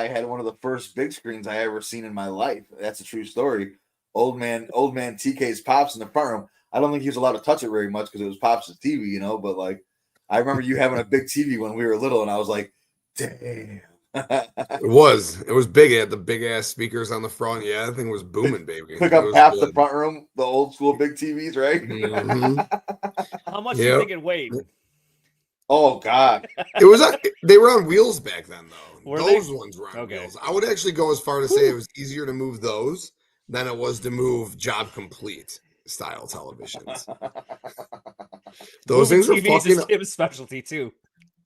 had one of the first big screens I ever seen in my life. That's a true story. Old man TK's Pops in the front room. I don't think he was allowed to touch it very much because it was Pops' TV, but like, I remember you having a big TV when we were little, and I was like, damn. It was big. It had the big ass speakers on the front. Yeah, that thing was booming, baby. Took up half the front room, the old school big TVs, right? Mm-hmm. How much do you think it weighed? Oh God. They were on wheels back then, though. Those ones were on wheels. I would actually go as far to say it was easier to move those than it was to move Job Complete style televisions. Those things were fucking Tim's specialty too.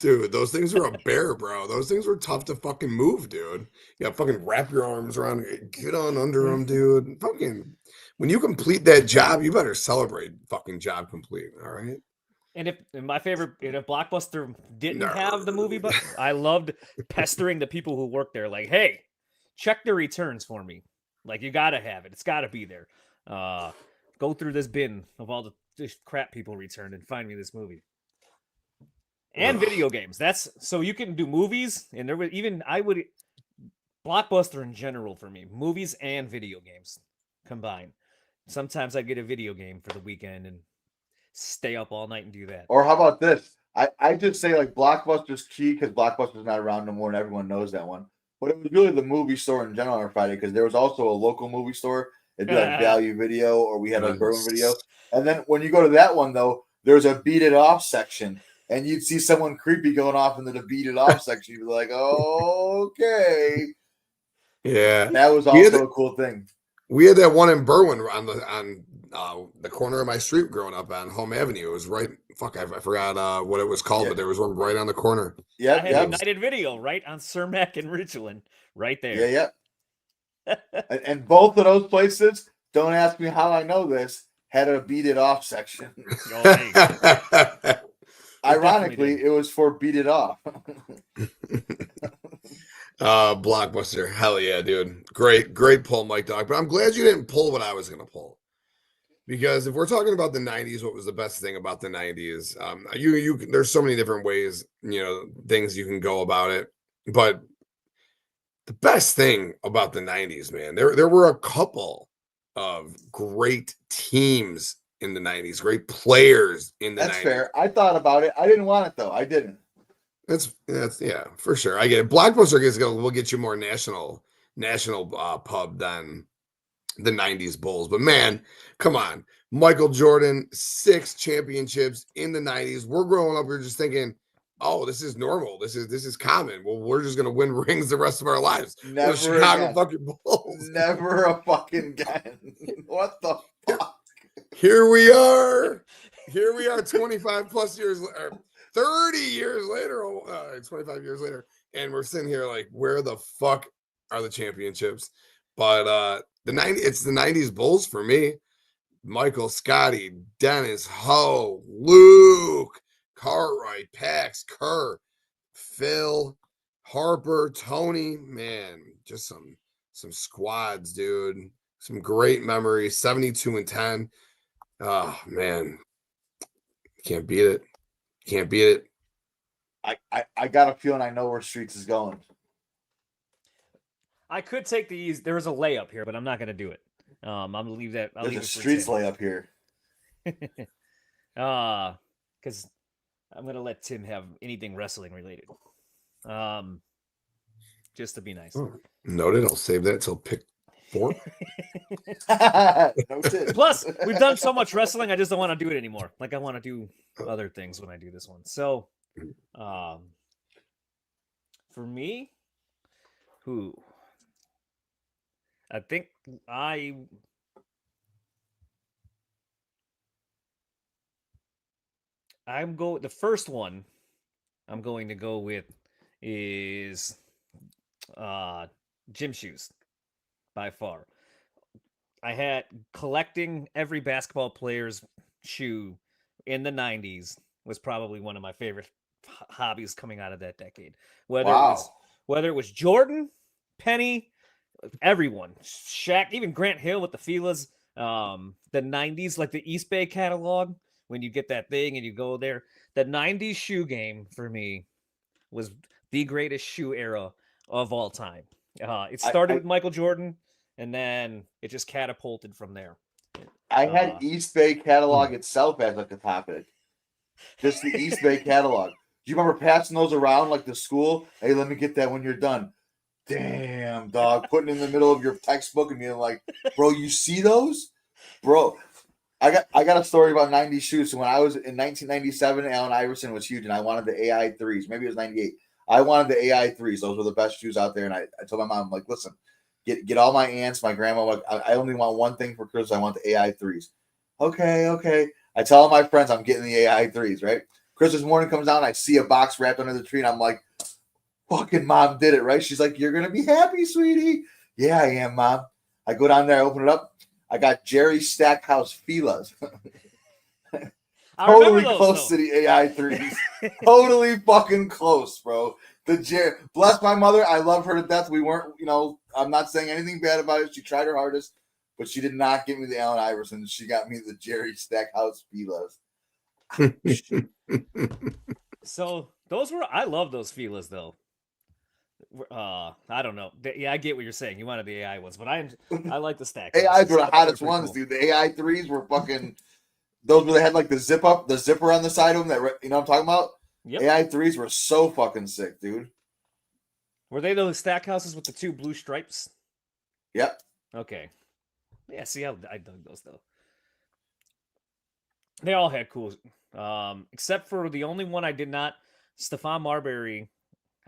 Dude, those things were a bear, bro. Those things were tough to fucking move, dude. You gotta fucking wrap your arms around, get on under them, dude. Fucking, when you complete that job, you better celebrate fucking Job Complete, all right? And if Blockbuster didn't have the movie, but I loved pestering the people who worked there. Like, hey, check the returns for me. Like, you gotta have it. It's gotta be there. Go through this bin of all the crap people returned and find me this movie. And video games. That's so you can do movies, and there was Blockbuster in general for me. Movies and video games combined. Sometimes I get a video game for the weekend and stay up all night and do that. Or how about this? I just say like Blockbuster's key because Blockbuster's not around no more and everyone knows that one. But it was really the movie store in general on Friday because there was also a local movie store. It'd be like Value Video, or we had like Berwin Video. And then when you go to that one though, there's a beat it off section, and you'd see someone creepy going off into the beat it off section. You'd be like, okay, Yeah, that was also a cool thing. We had that one in Berwyn on the corner of my street growing up on Home Avenue. It was right. Fuck, I forgot what it was called, but there was one right on the corner. Yeah, I had United Video right on Cermak and Richland, right there. Yeah. And both of those places, don't ask me how I know this, had a beat it off section. Ironically, it was for beat it off. Blockbuster. Hell yeah, dude. Great pull, Mike Dog. But I'm glad you didn't pull what I was going to pull. Because if we're talking about the 90s, what was the best thing about the 90s? There's so many different ways, things you can go about it. But the best thing about the 90s, man, there were a couple of great teams in the 90s, great players in the 90s. That's fair. I thought about it. I didn't want it though. I didn't. That's yeah, for sure. I get it. Blockbuster will get you more national pub than the 90s Bulls. But man, come on. Michael Jordan, 6 championships in the 90s. We're growing up, we're just thinking, oh, this is normal. This is common. Well, we're just gonna win rings the rest of our lives. Never the Chicago again. fucking Bulls. Never a fucking again. What the fuck? Here we are 25 plus years later, 30 years later, 25 years later, and we're sitting here like, where the fuck are the championships? But it's the 90s Bulls for me. Michael, Scotty, Dennis, Ho, Luke, Cartwright, Pax, Kerr, Phil, Harper, Tony, man, just some squads, dude. Some great memories. 72 and 10. Oh man, can't beat it. Can't beat it. I got a feeling I know where Streets is going. I could take the easy. There was a layup here, but I'm not going to do it. I'm going to leave that. There's a Streets layup here. Because I'm going to let Tim have anything wrestling related. Just to be nice. Oh, noted. I'll save that till pick 4. Plus, we've done so much wrestling, I just don't want to do it anymore. Like, I want to do other things when I do this one. So, for me, I think the first one I'm going to go with is gym shoes by far. I had collecting every basketball player's shoe in the 90s was probably one of my favorite hobbies coming out of that decade. Whether it was Jordan, Penny, everyone, Shaq, even Grant Hill with the Filas, the 90s, like the East Bay catalog, when you get that thing and you go there. The 90s shoe game for me was the greatest shoe era of all time. It started with Michael Jordan, and then it just catapulted from there. I had East Bay catalog itself as like a topic. Just the East Bay catalog. Do you remember passing those around like the school? Hey, let me get that when you're done. Damn, dog. Putting it in the middle of your textbook and being like, bro, you see those? Bro, I got a story about 90 shoes. So when I was in 1997, Allen Iverson was huge, and I wanted the AI 3s. Maybe it was 98. I wanted the AI 3s. Those were the best shoes out there. And I told my mom, like, listen, get all my aunts, my grandma. Like, I only want one thing for Christmas. I want the AI 3s. Okay. I tell all my friends I'm getting the AI 3s, right? Christmas morning comes down, I see a box wrapped under the tree, and I'm like, fucking mom did it, right? She's like, you're going to be happy, sweetie. Yeah, I am, mom. I go down there, I open it up. I got Jerry Stackhouse Filas. Totally close to the AI 3s. Totally fucking close, bro. Bless my mother. I love her to death. We weren't, I'm not saying anything bad about it. She tried her hardest, but she did not get me the Allen Iverson. She got me the Jerry Stackhouse Filas. So I love those Filas though. I don't know. Yeah, I get what you're saying. You wanted the AI ones, but I like the stack. AIs were the hottest ones, cool. Dude. The AI 3s were fucking. Those where they had like the zipper on the side of them. That you know what I'm talking about? Yep. AI 3s were so fucking sick, dude. Were they those stack houses with the 2 blue stripes? Yep. Okay. Yeah, see, I dug those though. They all had cool, except for the only one I did not. Stefan Marbury.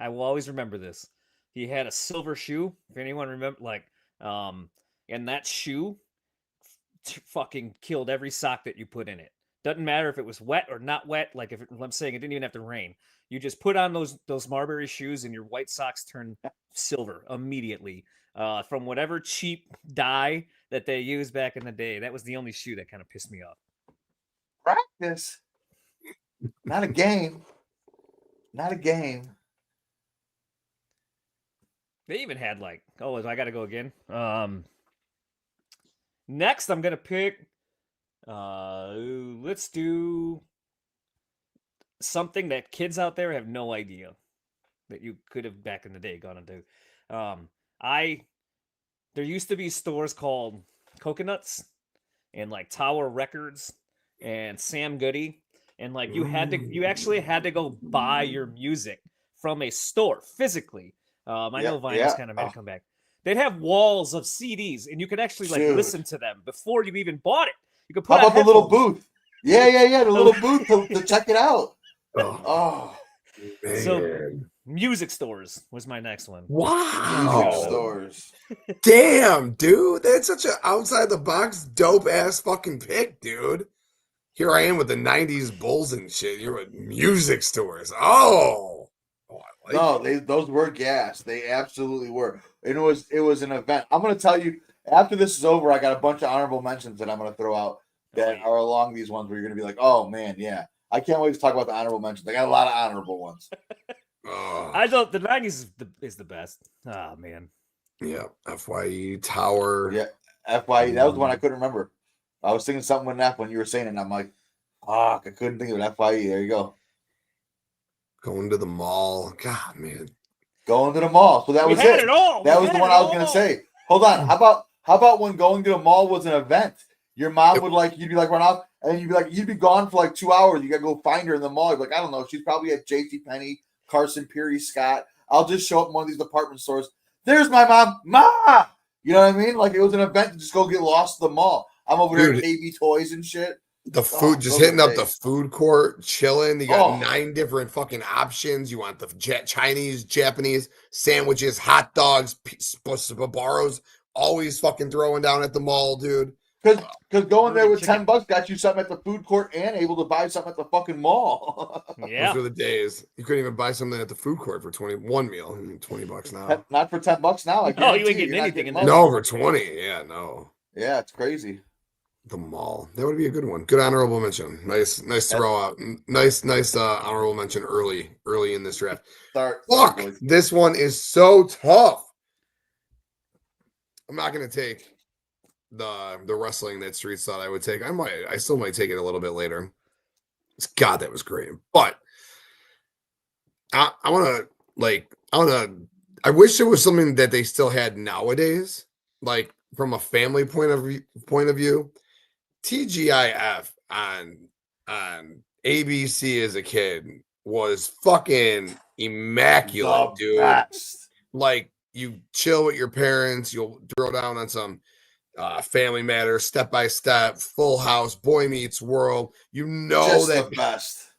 I will always remember this. He had a silver shoe. If anyone remember, and that shoe fucking killed every sock that you put in it. Doesn't matter if it was wet or not wet. Like I'm saying, it didn't even have to rain. You just put on those Marbury shoes, and your white socks turn silver immediately. From whatever cheap dye that they used back in the day. That was the only shoe that kind of pissed me off. Practice, not a game. Not a game. They even had I got to go again. Next, I'm gonna pick. Let's do something that kids out there have no idea that you could have back in the day gone and do. There used to be stores called Coconuts and Tower Records and Sam Goody, and you actually had to go buy your music from a store physically. I know Vinyl's kind of made a comeback. They'd have walls of CDs, and you could actually listen to them before you even bought it. You could put up a little booth. Yeah. The little booth to check it out. Oh, Man. So music stores was my next one. Wow. music stores. Damn, dude. That's such an outside the box, dope ass fucking pick, dude. Here I am with the 90s Bulls and shit. You're at music stores. Oh, I like those were gas. They absolutely were. And it was an event. I'm gonna tell you, after this is over, I got a bunch of honorable mentions that I'm gonna throw out that are along these ones where you're gonna be like, oh man, yeah. I can't wait to talk about the honorable mentions. I got a lot of honorable ones. I thought the 90s is the best. Oh man. Yeah, FYE Tower. Yeah, FYE. That was the one I couldn't remember. I was thinking something with F when you were saying it, and I'm like, fuck, I couldn't think of it. FYE. There you go. Going to the mall. God, man. Going to the mall. So that was it. That was the one I was gonna say. Hold on. How about when going to the mall was an event? Your mom would you'd be run off, and then you'd be gone for 2 hours. You gotta go find her in the mall. You'd be I don't know. She's probably at JCPenney, Carson, Peary, Scott. I'll just show up in one of these department stores. There's my mom. Ma! You know what I mean? It was an event to just go get lost at the mall. I'm over there at KB Toys and shit. The food, just hitting up the food court, chilling. You got 9 different fucking options. You want the Chinese, Japanese, sandwiches, hot dogs, Sbarros, always fucking throwing down at the mall, dude. Because going there with $10 got you something at the food court and able to buy something at the fucking mall. Yeah. Those were the days. You couldn't even buy something at the food court for $21 meal. I mean, $20 now. Not for $10 now. No, you ain't getting anything in there. No, for 20. Yeah, no. Yeah, it's crazy. The mall. That would be a good one. Good honorable mention. Nice throw out. Nice honorable mention early in this draft. Fuck! This one is so tough. I'm not gonna take the wrestling that Streets thought I would take. I still might take it a little bit later. God, that was great. But I wish there was something that they still had nowadays, from a family point of view. TGIF on ABC as a kid was fucking immaculate, dude. Best. You chill with your parents, you'll throw down on some Family Matters, Step by Step, Full House, Boy Meets World. Just that the best.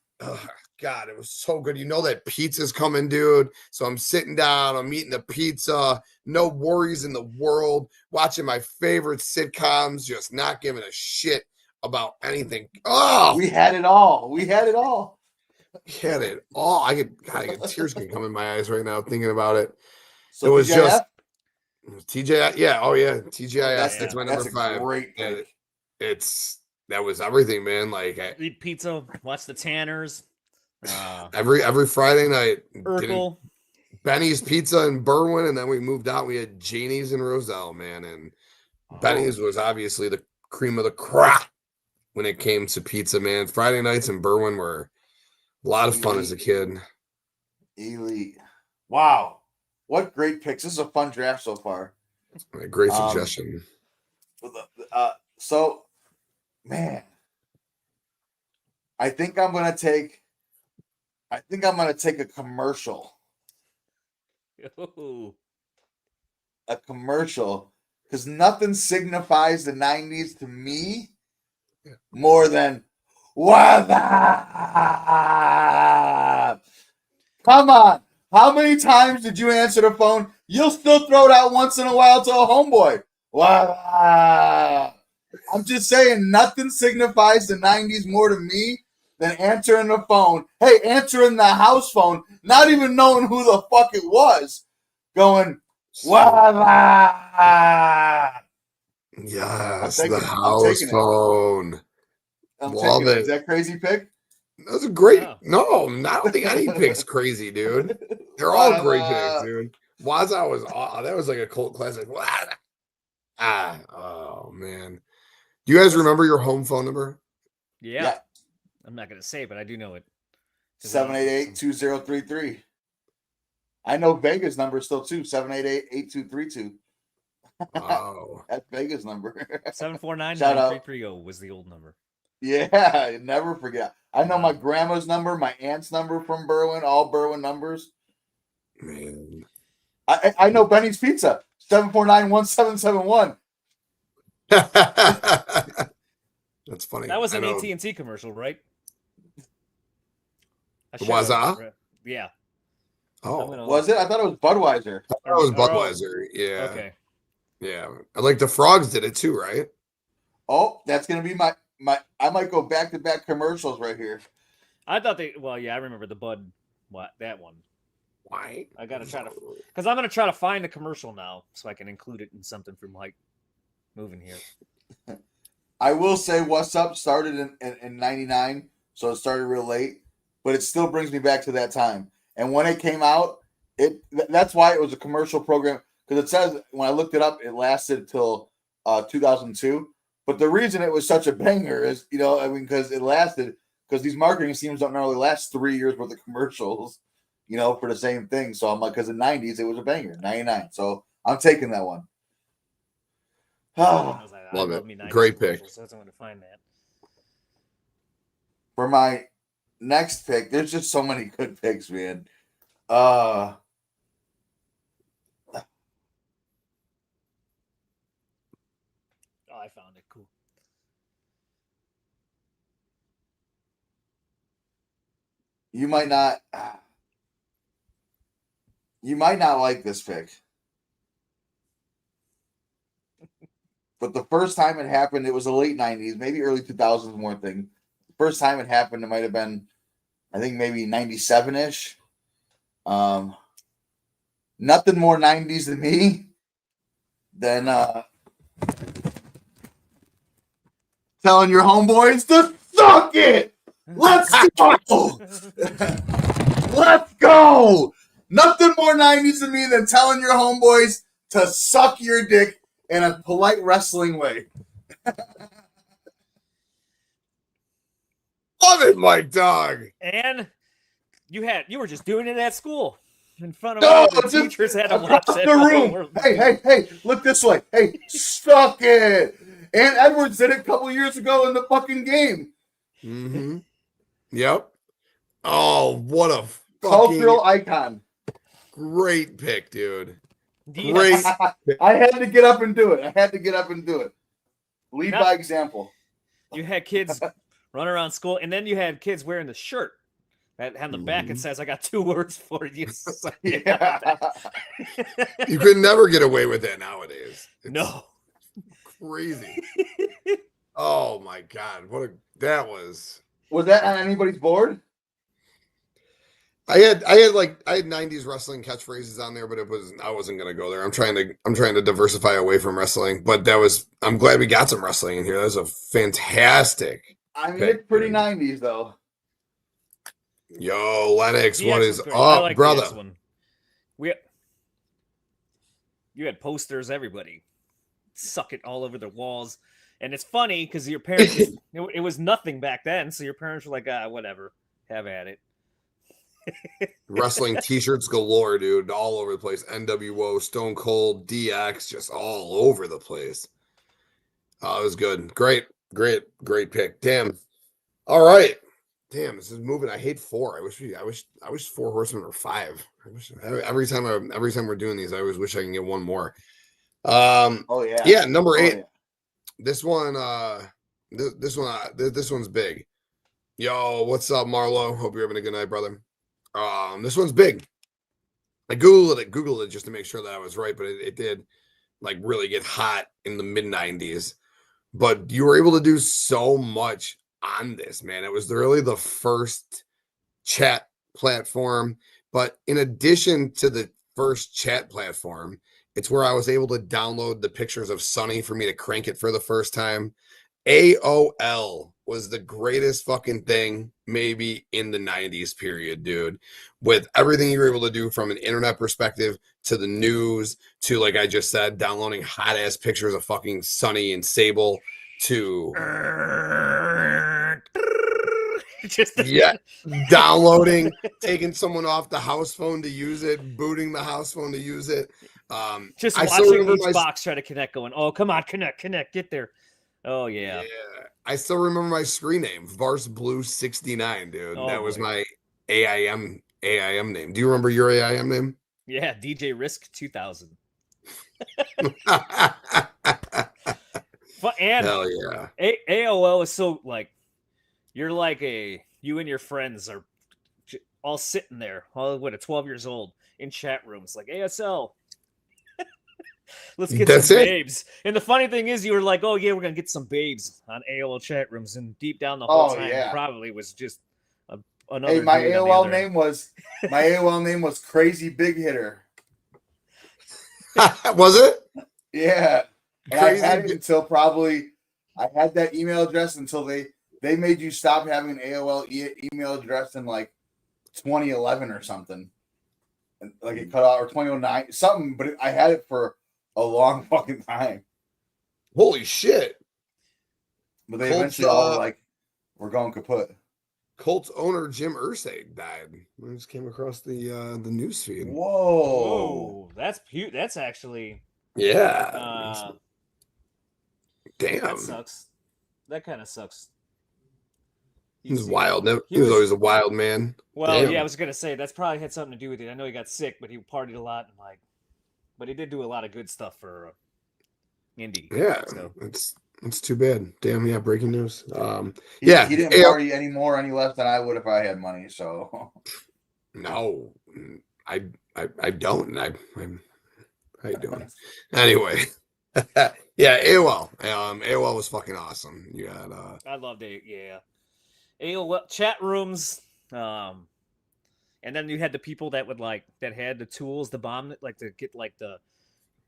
God, it was so good. That pizza's coming, dude. So I'm sitting down, I'm eating the pizza, no worries in the world, watching my favorite sitcoms, just not giving a shit about anything. Oh, we had it all. We had it all. I get tears can come in my eyes right now thinking about it. So it was just TGIF. Yeah. Oh yeah. TGIF. That's my number 5. Great pick. That was everything, man. Eat pizza, watch the Tanners. Every Friday night. Urkel. Benny's Pizza in Berwyn, and then we moved out. We had Janie's in Roselle, man. And Benny's was obviously the cream of the crop when it came to pizza, man. Friday nights in Berwyn were a lot of fun as a kid. Elite. Wow. What great picks. This is a fun draft so far. A great suggestion. So, man, I think I'm gonna take a commercial. Ooh. A commercial, because nothing signifies the 90s to me more than what up? Come on. How many times did you answer the phone? You'll still throw it out once in a while to a homeboy. What up? I'm just saying, nothing signifies the 90s more to me than answering the phone. Hey, answering the house phone, not even knowing who the fuck it was, going, what up? Yes, I'm the taking it. house phone. I'm Love taking it. it. Is that crazy pick? That's a great. Wow. No, I don't think any pick's crazy, dude. They're all great picks, dude. Waza was that was like a cult classic. Oh man. Do you guys remember your home phone number? Yeah. I'm not gonna say, but I do know it. 788-2033. I know Vega's number still too. 788-8232. Wow. That's Vega's number. 749-9330 was the old number. Yeah, never forget. I know my grandma's number, my aunt's number from Berwyn, all Berwyn numbers. Man. I know Benny's Pizza, 749-1771. That's funny. That was I an know. AT&T commercial, right? Was that? Yeah. Oh, was it? I thought it was Budweiser. that was Budweiser. Yeah. Okay. Yeah. Like the Frogs did it too, right? Oh, that's gonna be my. I might go back-to-back commercials right here. I thought I remember the Bud, that one. Why? I gotta try to, because I'm gonna try to find a commercial now so I can include it in something from like moving here. I will say What's Up started in 99, so it started real late, but it still brings me back to that time. And when it came out, that's why it was a commercial program, because it says, when I looked it up, it lasted till 2002. But the reason it was such a banger is, because it lasted, because these marketing schemes don't normally last 3 years worth of commercials, for the same thing. So I'm like, because in the 90s, it was a banger, 99. So I'm taking that one. I Love love it. me 90s Great pick. commercials, so I'm gonna find that. For my next pick, there's just so many good picks, man. Oh, I found it. Cool. you might not like this pick. But the first time it happened, it was the late 90s, maybe early 2000s more thing. The first time it happened, it might have been, I think, maybe 97-ish. Nothing more 90s than me than telling your homeboys to suck it. Let's go. Let's go. Nothing more 90s than me than telling your homeboys to suck your dick in a polite wrestling way. Love it, Mike Dog. And you were just doing it at school in front of No, all the just teachers had to watch across that. the room. Hey, look this way. Hey, suck it. And Edwards did it a couple years ago in the fucking game. Mm-hmm. Yep. Oh, what a Cultural icon. great pick, dude. Yes. Great. I had to get up and do it. Lead by example. You had kids run around school, and then you had kids wearing the shirt that on the back it says, "I got 2 words for you." Yeah. You could never get away with that nowadays. It's No. crazy. Oh my God. That was. Was that on anybody's board? I had 90s wrestling catchphrases on there, but I wasn't gonna go there. I'm trying to diversify away from wrestling, but I'm glad we got some wrestling in here. That was a fantastic. I mean, pick, it's pretty dude. 90s though. Yo, Lennox, DX what was is great. I up, like brother? DX one. You had posters, everybody suck it all over the walls, and it's funny because your parents it was nothing back then, so your parents were like, whatever, have at it. Wrestling t-shirts galore, dude, all over the place. NWO, Stone Cold, DX, just all over the place. Oh, it was good. Great pick. Damn. All right. Damn, this is moving. I hate 4. I wish 4 Horsemen were 5. I wish every time we're doing these, I always wish I can get one more. Oh yeah. Yeah, number 8. Yeah. This one, this one's big. Yo, what's up, Marlo? Hope you're having a good night, brother. This one's big. I Googled it just to make sure that I was right, but it did like really get hot in the mid 90s. But you were able to do so much on this, man. It was really the first chat platform. But in addition to the first chat platform, it's where I was able to download the pictures of Sonny for me to crank it for the first time. AOL was the greatest fucking thing maybe in the 90s period, dude. With everything you were able to do from an internet perspective to the news to, like I just said, downloading hot ass pictures of fucking Sonny and Sable to downloading, taking someone off the house phone to use it, booting the house phone to use it. Just I watching each box try to connect, going, "Oh, come on, connect, get there." Oh yeah. I still remember my screen name, Vars Blue 69, dude. Oh, that was boy. my AIM name. Do you remember your AIM name? Yeah, DJ Risk 2000. And hell yeah. AOL is so like you're like you and your friends are all sitting there, all at 12 years old in chat rooms like ASL. Let's get some babes. And the funny thing is, you were like, "Oh yeah, we're gonna get some babes on AOL chat rooms," and deep down the whole time, it probably was just another. Hey, my AOL name was Crazy Big Hitter. Was it? Yeah, and I had it until probably I had that email address until they made you stop having an AOL email address in like 2011 or something, and like it cut out, or 2009 something. But I had it for a long fucking time. Holy shit! But they eventually all like were going kaput. Colts owner Jim Irsay died. I just came across the news feed. Whoa, that's cute. That's actually damn. That sucks. That kind of sucks. He was wild. He was always a wild man. Well, damn. Yeah, I was gonna say that's probably had something to do with it. I know he got sick, but he partied a lot and but he did do a lot of good stuff for indie. Yeah, so. It's too bad. Damn, yeah, breaking news. He didn't party any less than I would if I had money. So no, I don't. How you doing? Anyway, yeah, AOL. AOL was fucking awesome. You had I loved it. Yeah, AOL chat rooms. And then you had the people that would that had the tools, the bomb, to get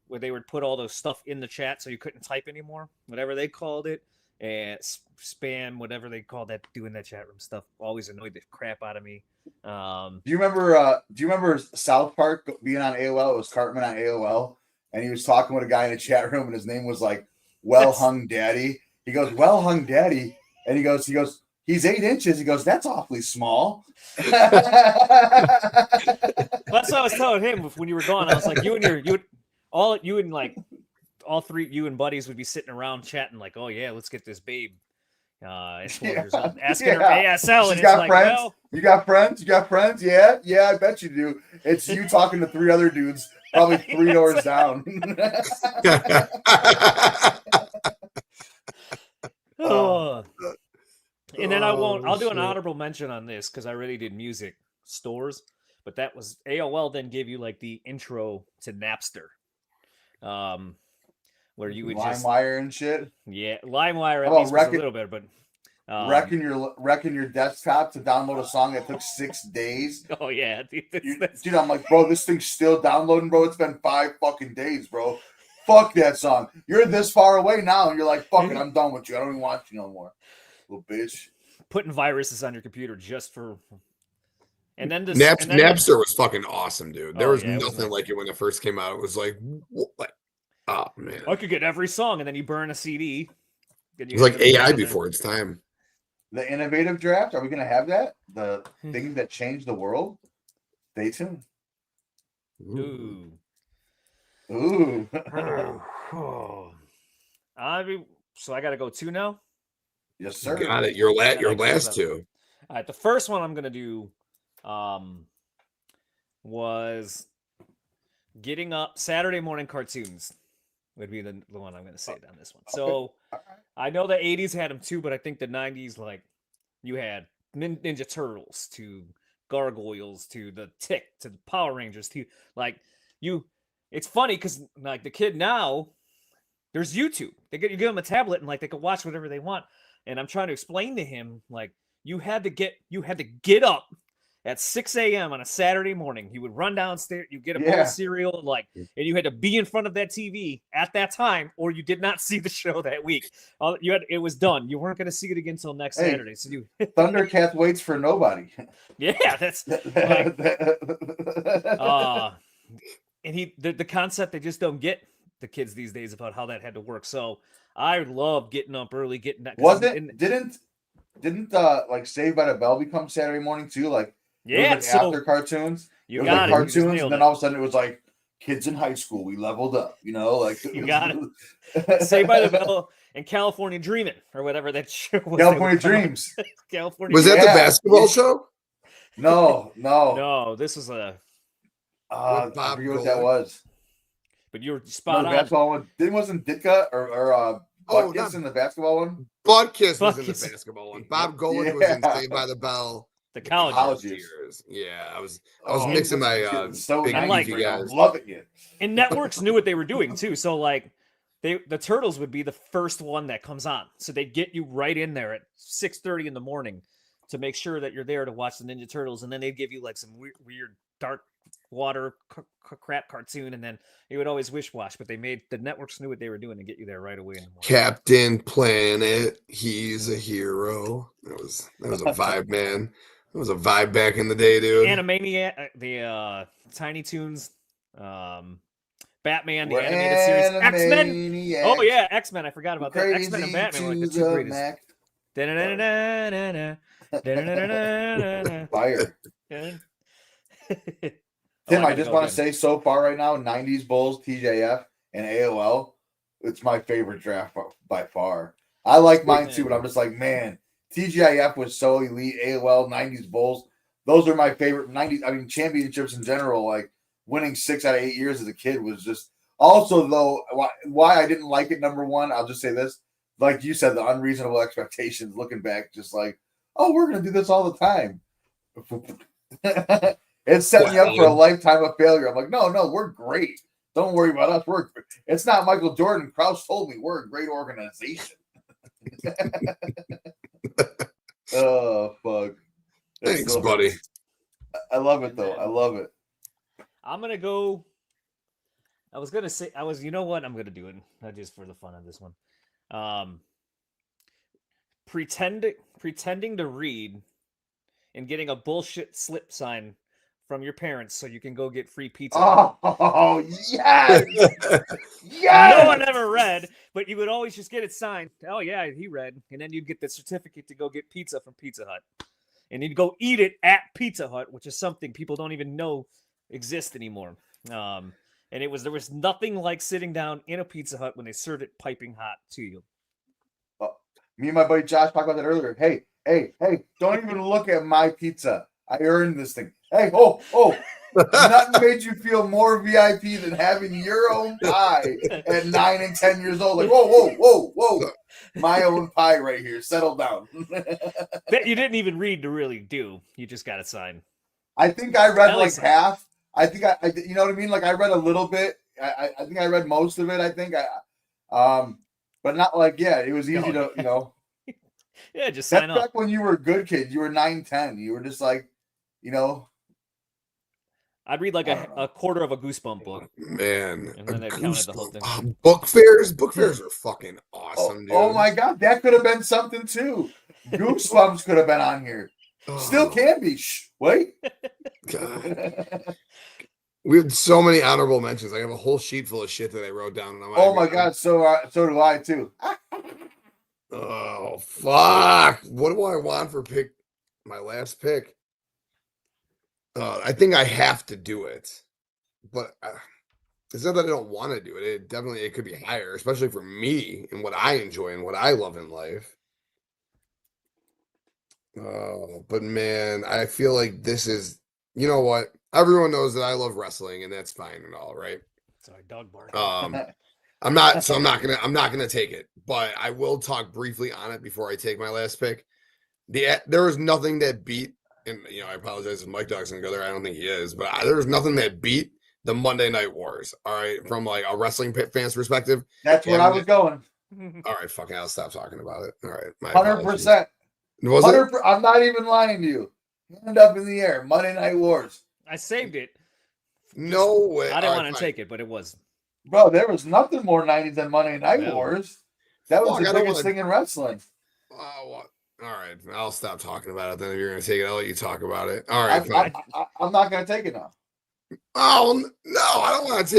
where they would put all those stuff in the chat so you couldn't type anymore, whatever they called it, and spam, whatever they called that, doing that chat room stuff. Always annoyed the crap out of me. Do you remember South Park being on AOL? It was Cartman on AOL, and he was talking with a guy in a chat room, and his name was Well Hung Daddy. He goes, "Well Hung Daddy," and he goes, "He's 8 inches." He goes, "That's awfully small." That's what I was telling him when you were gone. I was like, all three, you and buddies would be sitting around chatting "Oh yeah, let's get this babe. It's 12 years old. Asking her ASL." You got friends? Well, you got friends? You got friends? Yeah, I bet you do. It's you talking to 3 other dudes, probably 3 doors down. Oh. And then I'll do an honorable mention on this because I really did music stores, but that was AOL then gave you the intro to Napster, where you would LimeWire and shit. Yeah, LimeWire at least was a little bit, but wrecking your desktop to download a song that took 6 days. Oh yeah, dude, I'm like, bro, this thing's still downloading, bro. It's been 5 fucking days, bro. Fuck that song. You're this far away now, and you're like, fuck it, I'm done with you. I don't even want you no more. Little bitch. Putting viruses on your computer just for, and then Napster was fucking awesome, dude. There was nothing like it when it first came out. It was like, oh man, I could get every song, and then you burn a CD. It was like AI before its time. The innovative draft. Are we gonna have that? The thing that changed the world. Stay tuned. Ooh. So I got to go 2 now. Yes, sir. You got it. Your last 2. All right, the first one I'm gonna do was getting up Saturday morning cartoons would be the one I'm gonna say on this one. So I know the 80s had them too, but I think the 90s, like you had Ninja Turtles to Gargoyles to the Tick to the Power Rangers to like you. It's funny because like the kid now, there's YouTube. You give them a tablet and like they can watch whatever they want. And I'm trying to explain to him like you had to get up at 6 a.m. on a Saturday morning. You would run downstairs, you get a bowl of cereal, like, and you had to be in front of that TV at that time, or you did not see the show that week. It was done. You weren't going to see it again until next Saturday. So you Thundercats waits for nobody. Yeah, that's like, and the concept they just don't get the kids these days about how that had to work. So I love getting up early, getting that. Didn't like Saved by the Bell become Saturday morning too? Like after cartoons, you got it. Cartoons, and then all of a sudden it was like kids in high school. We leveled up, like you got it. Saved by the Bell and California Dreaming or whatever that show was. California Dreams. California. Was that the basketball show? No. This was a. I forget what that was. But you were spot on. Basketball one. Wasn't Ditka or Butkus in the basketball one? Butkus was in the basketball one. Bob Golick was in Saved by the Bell. The college years. Yeah, I was mixing my big like, guys. Loving it. And networks knew what they were doing too. So like the Turtles would be the first one that comes on. So they'd get you right in there at 6:30 in the morning to make sure that you're there to watch the Ninja Turtles, and then they'd give you like some weird dark water crap cartoon, and then you would always wish-wash, but the networks knew what they were doing to get you there right away in the morning. Captain Planet, he's a hero. That was a vibe, man. It was a vibe back in the day, dude. Animania, the Tiny Toons, Batman, the animated series, X-Men. Oh yeah, X-Men. I forgot about that. X-Men and Batman were like the two greatest. Fire. Tim, I just want to say so far right now, 90s Bulls, TGIF, and AOL, it's my favorite draft by far. I like mine too, but I'm just like, man, TGIF was so elite. AOL, 90s Bulls, those are my favorite 90s. I mean, championships in general, like winning 6 out of 8 years as a kid was just. Also, though, why I didn't like it, number one, I'll just say this. Like you said, the unreasonable expectations, looking back, just like, oh, we're going to do this all the time. It's setting me up for a lifetime of failure. I'm like, no, we're great. Don't worry about us. It's not Michael Jordan. Krause told me we're a great organization. Oh, fuck. Thanks, buddy. I love it, though. I love it. I'm going to go. You know what? I'm going to do it. Not just for the fun of this one. Pretending to read and getting a bullshit slip sign from your parents so you can go get free pizza. Oh, yes! Yes! No one ever read, but you would always just get it signed. Oh, yeah, he read. And then you'd get the certificate to go get pizza from Pizza Hut. And you'd go eat it at Pizza Hut, which is something people don't even know exists anymore. And there was nothing like sitting down in a Pizza Hut when they served it piping hot to you. Me and my buddy Josh talked about that earlier. Hey, don't even look at my pizza. I earned this thing. Hey, nothing made you feel more VIP than having your own pie at 9 and 10 years old. Like, whoa. My own pie right here. Settle down. That you didn't even read to really do. You just got it signed. I think I read like half. I think I you know what I mean? Like I read a little bit. I think I read most of it, I think. But not like, it was easy to, Yeah, just sign up. Back when you were a good kid, you were 9, 10. You were just like, I'd read like a quarter of a Goosebump book. Man, and then they counted the whole thing. Book fairs are fucking awesome, dude. Oh my god, that could have been something too. Goosebumps could have been on here. Still can be. Wait. God. We have so many honorable mentions. I have a whole sheet full of shit that I wrote down. Oh my god, so do I too. Oh fuck! What do I want for my last pick? I think I have to do it, but it's not that I don't want to do it. It could be higher, especially for me and what I enjoy and what I love in life. Oh, but man, I feel like this is, you know what? Everyone knows that I love wrestling, and that's fine and all, right? Sorry, dog bark. I'm not gonna take it, but I will talk briefly on it before I take my last pick. There was nothing that beat, and I apologize if Mike Dog's gonna go there. I don't think he is, but there was nothing that beat the Monday Night Wars. All right, from like a wrestling fan's perspective. That's where I was going. All right, fucking, I'll stop talking about it. All right, my 100%. Was it? I'm not even lying to you. Hand up in the air. Monday Night Wars. I saved it. No way. I didn't want to take it, but it was. Bro, there was nothing more 90s than Monday Night No. Wars. That was Fuck, the biggest thing in wrestling. All right, I'll stop talking about it then. If you're gonna take it, I'll let you talk about it. All right, fine. I'm not gonna take it now. Oh no, I don't want to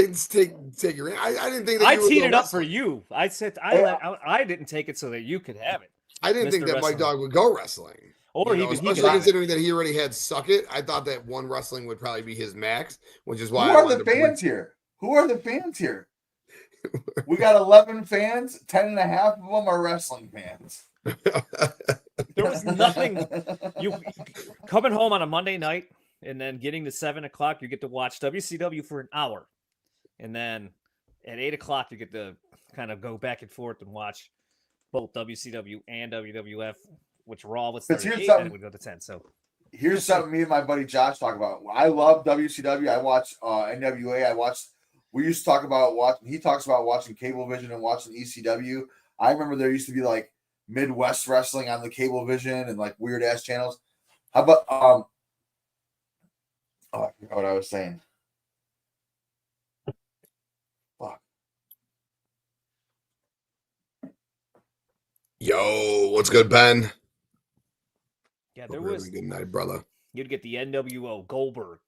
take your. I didn't think that I you would teed go it up wrestling. for you. I said I didn't take it so that you could have it. I didn't think Mr. that Mike Wrestling. Dog would go wrestling. Or he could especially have it. considering that he already had Suck It. I thought that one wrestling would probably be his max, which is why. Who are the fans here? Who are the fans here? We got 11 fans. 10 and a half of them are wrestling fans. There was nothing. You coming home on a Monday night and then getting to 7 o'clock, you get to watch WCW for an hour, and then at 8 o'clock you get to kind of go back and forth and watch both WCW and WWF, which Raw was 38, and it would go to 10. So here's something me and my buddy Josh talk about. I love WCW. I watch NWA. We used to talk about watching. He talks about watching Cablevision and watching ECW. I remember there used to be like Midwest wrestling on the Cablevision and like weird ass channels. How about I forgot what I was saying. Fuck. Yo, what's good, Ben? yeah, there was. Good night, brother. You'd get the NWO Goldberg,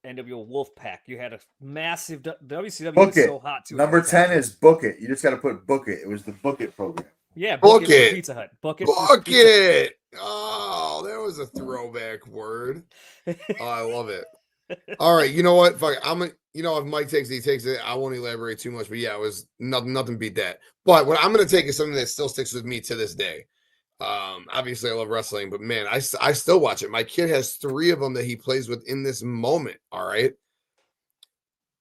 NWO Wolfpack. You had a massive WCW. Book was it. so hot too. Number 10 is Book It. You just got to put Book It. It was the Book It program. Yeah, Book Book it. for Pizza Hut. Book It. Oh, that was a throwback word. Oh, I love it. All right, you know what? Fuck, if Mike takes it, he takes it. I won't elaborate too much, but yeah, it was nothing beat that. But what I'm gonna take is something that still sticks with me to this day. Obviously, I love wrestling, but man, I still watch it. My kid has 3 of them that he plays with in this moment. All right,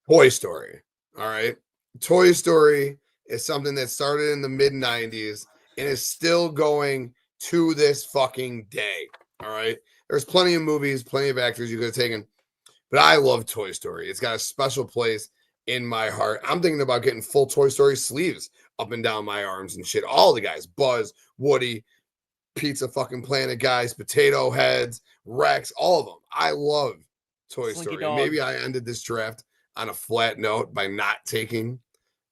Toy Story. All right, Toy Story is something that started in the mid 90s and is still going to this fucking day. All right, there's plenty of movies, plenty of actors you could have taken, but I love Toy Story. It's got a special place in my heart. I'm thinking about getting full Toy Story sleeves up and down my arms and shit. All the guys, Buzz, Woody, Pizza fucking Planet guys, Potato Heads, Rex, all of them. I love Toy Slinky Story. Dog. Maybe I ended this draft on a flat note by not taking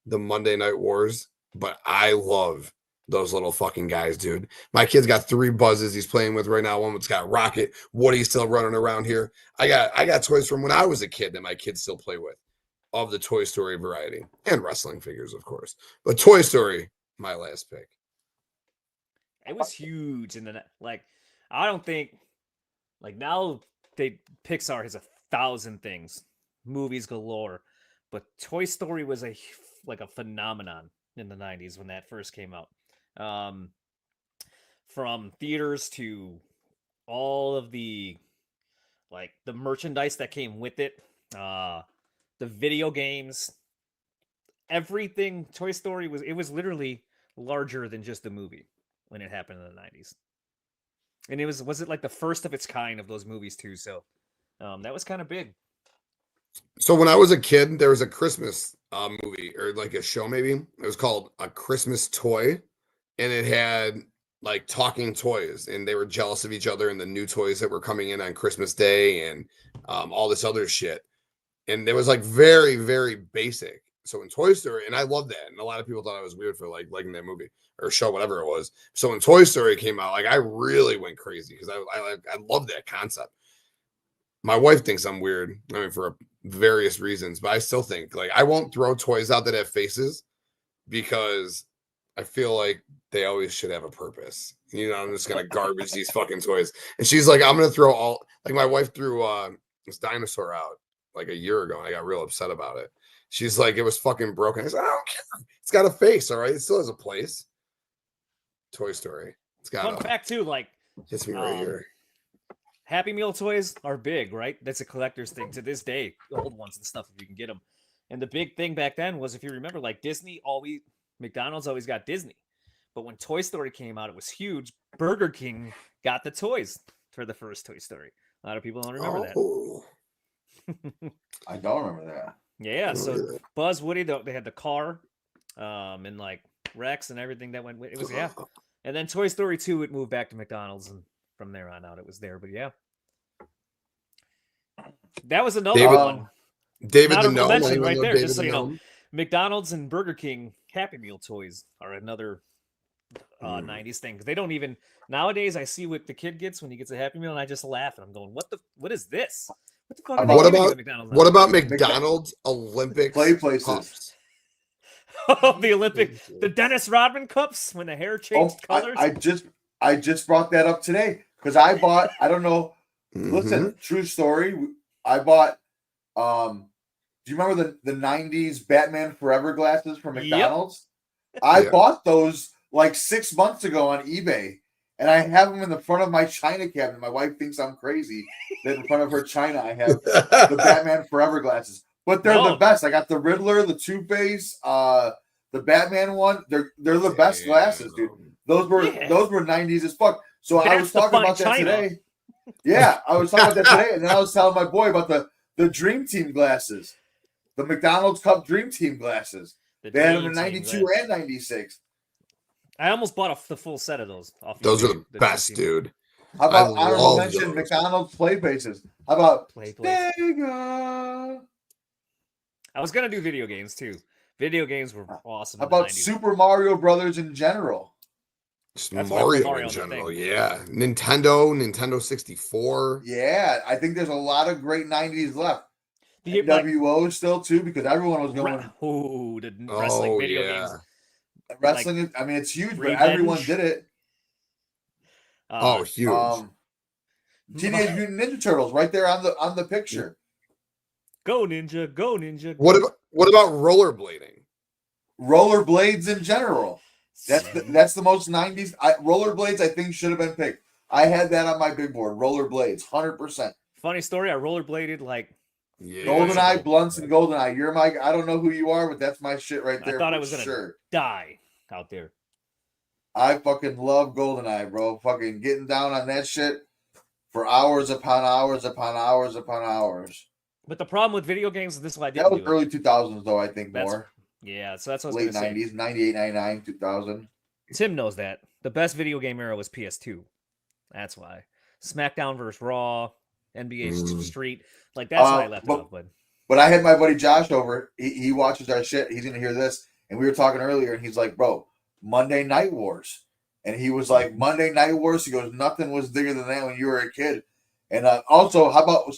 the Monday Night Wars, but I love those little fucking guys, dude. My kid's got 3 Buzzes he's playing with right now. One that's got Rocket. Woody's still running around here. I got toys from when I was a kid that my kids still play with, of the Toy Story variety, and wrestling figures, of course. But Toy Story, my last pick. It was huge in the I don't think now Pixar has 1,000 things, movies galore, but Toy Story was a phenomenon in the 90s when that first came out. From theaters to all of the the merchandise that came with it, the video games, everything. Toy Story was literally larger than just a movie when it happened in the 90s. And was it like the first of its kind of those movies too, so that was kind of big. So when I was a kid, there was a Christmas movie or like a show, maybe it was called A Christmas Toy, and it had like talking toys, and they were jealous of each other and the new toys that were coming in on Christmas Day and all this other shit. And it was like very, very basic. So in Toy Story, and I love that, and a lot of people thought I was weird for liking that movie or show, whatever it was. So when Toy Story came out, I really went crazy because I love that concept. My wife thinks I'm weird. I mean, for various reasons, but I still think I won't throw toys out that have faces because I feel like they always should have a purpose. I'm just gonna garbage these fucking toys. And she's like, I'm gonna throw all my wife threw this dinosaur out like a year ago, and I got real upset about it. She's like, it was fucking broken. I said, I don't care. It's got a face, all right. It still has a place. Toy Story. It's got Fun fact too, Hits me right here. Happy Meal toys are big, right? That's a collector's thing to this day. Old ones and stuff, if you can get them. And the big thing back then was, if you remember, like McDonald's always got Disney. But when Toy Story came out, it was huge. Burger King got the toys for the first Toy Story. A lot of people don't remember that. I don't remember that. Yeah, so Buzz, Woody, they had the car, and like Rex and everything that went with it. Was and then Toy Story 2, it moved back to McDonald's, and from there on out, it was there. But yeah, that was another one. David the Honorable Gnome. mention right there, David just so the you know. Gnome? McDonald's and Burger King Happy Meal toys are another 90s thing. Because they don't even nowadays. I see what the kid gets when he gets a Happy Meal, and I just laugh, and I'm going, "What is this? What the fuck?" Are What they giving about at McDonald's now? what about McDonald's Olympic Play places? cups? Oh, the Olympic, the Dennis Rodman cups when the hair changed colors. I just brought that up today because I bought. I don't know. Listen, true story. I bought. Do you remember the 90s Batman Forever glasses from McDonald's? Yep. I bought those like 6 months ago on eBay, and I have them in the front of my china cabinet. My wife thinks I'm crazy that in front of her china I have the Batman Forever glasses. But they're the best. I got the Riddler, the Two-Face, the Batman one. They're the best glasses, dude. Those were 90s as fuck. So I was talking about that today. Yeah, I was talking about that today, and then I was telling my boy about the Dream Team glasses, the McDonald's Cup Dream Team glasses. They had them in 92 and 96. I almost bought the full set of those. Those are the best, dude. How about honorable mention McDonald's play places? How about play I was gonna do video games too. Video games were awesome. How about Super Mario Brothers in general? Mario in general, yeah. Nintendo 64. Yeah, I think there's a lot of great 90s left. NWO still too, because everyone was going. The wrestling video games. Wrestling, I mean, it's huge, but everyone did it. Huge. Teenage Mutant Ninja Turtles, right there on the picture. Go Ninja, go Ninja. What about rollerblading? Rollerblades in general. That's the most 90s. Rollerblades, I think, should have been picked. I had that on my big board. Rollerblades, 100%. Funny story. I rollerbladed like GoldenEye, Blunts, and GoldenEye. You're my. I don't know who you are, but that's my shit right there. I thought I was gonna die out there. I fucking love GoldenEye, bro. Fucking getting down on that shit for hours upon hours upon hours upon hours. But the problem with video games is this: why I didn't. That was early 2000s, though. I think more. Yeah, so that's what I was late 90s, 98, 99, 2000. Tim knows that the best video game era was PS2. That's why SmackDown versus Raw, NBA Street, like that's why I left off. But I had my buddy Josh over. He watches our shit. He's gonna hear this, and we were talking earlier, and he's like, "Bro, Monday Night Wars," and he was like, "Monday Night Wars." He goes, "Nothing was bigger than that when you were a kid." And also, how about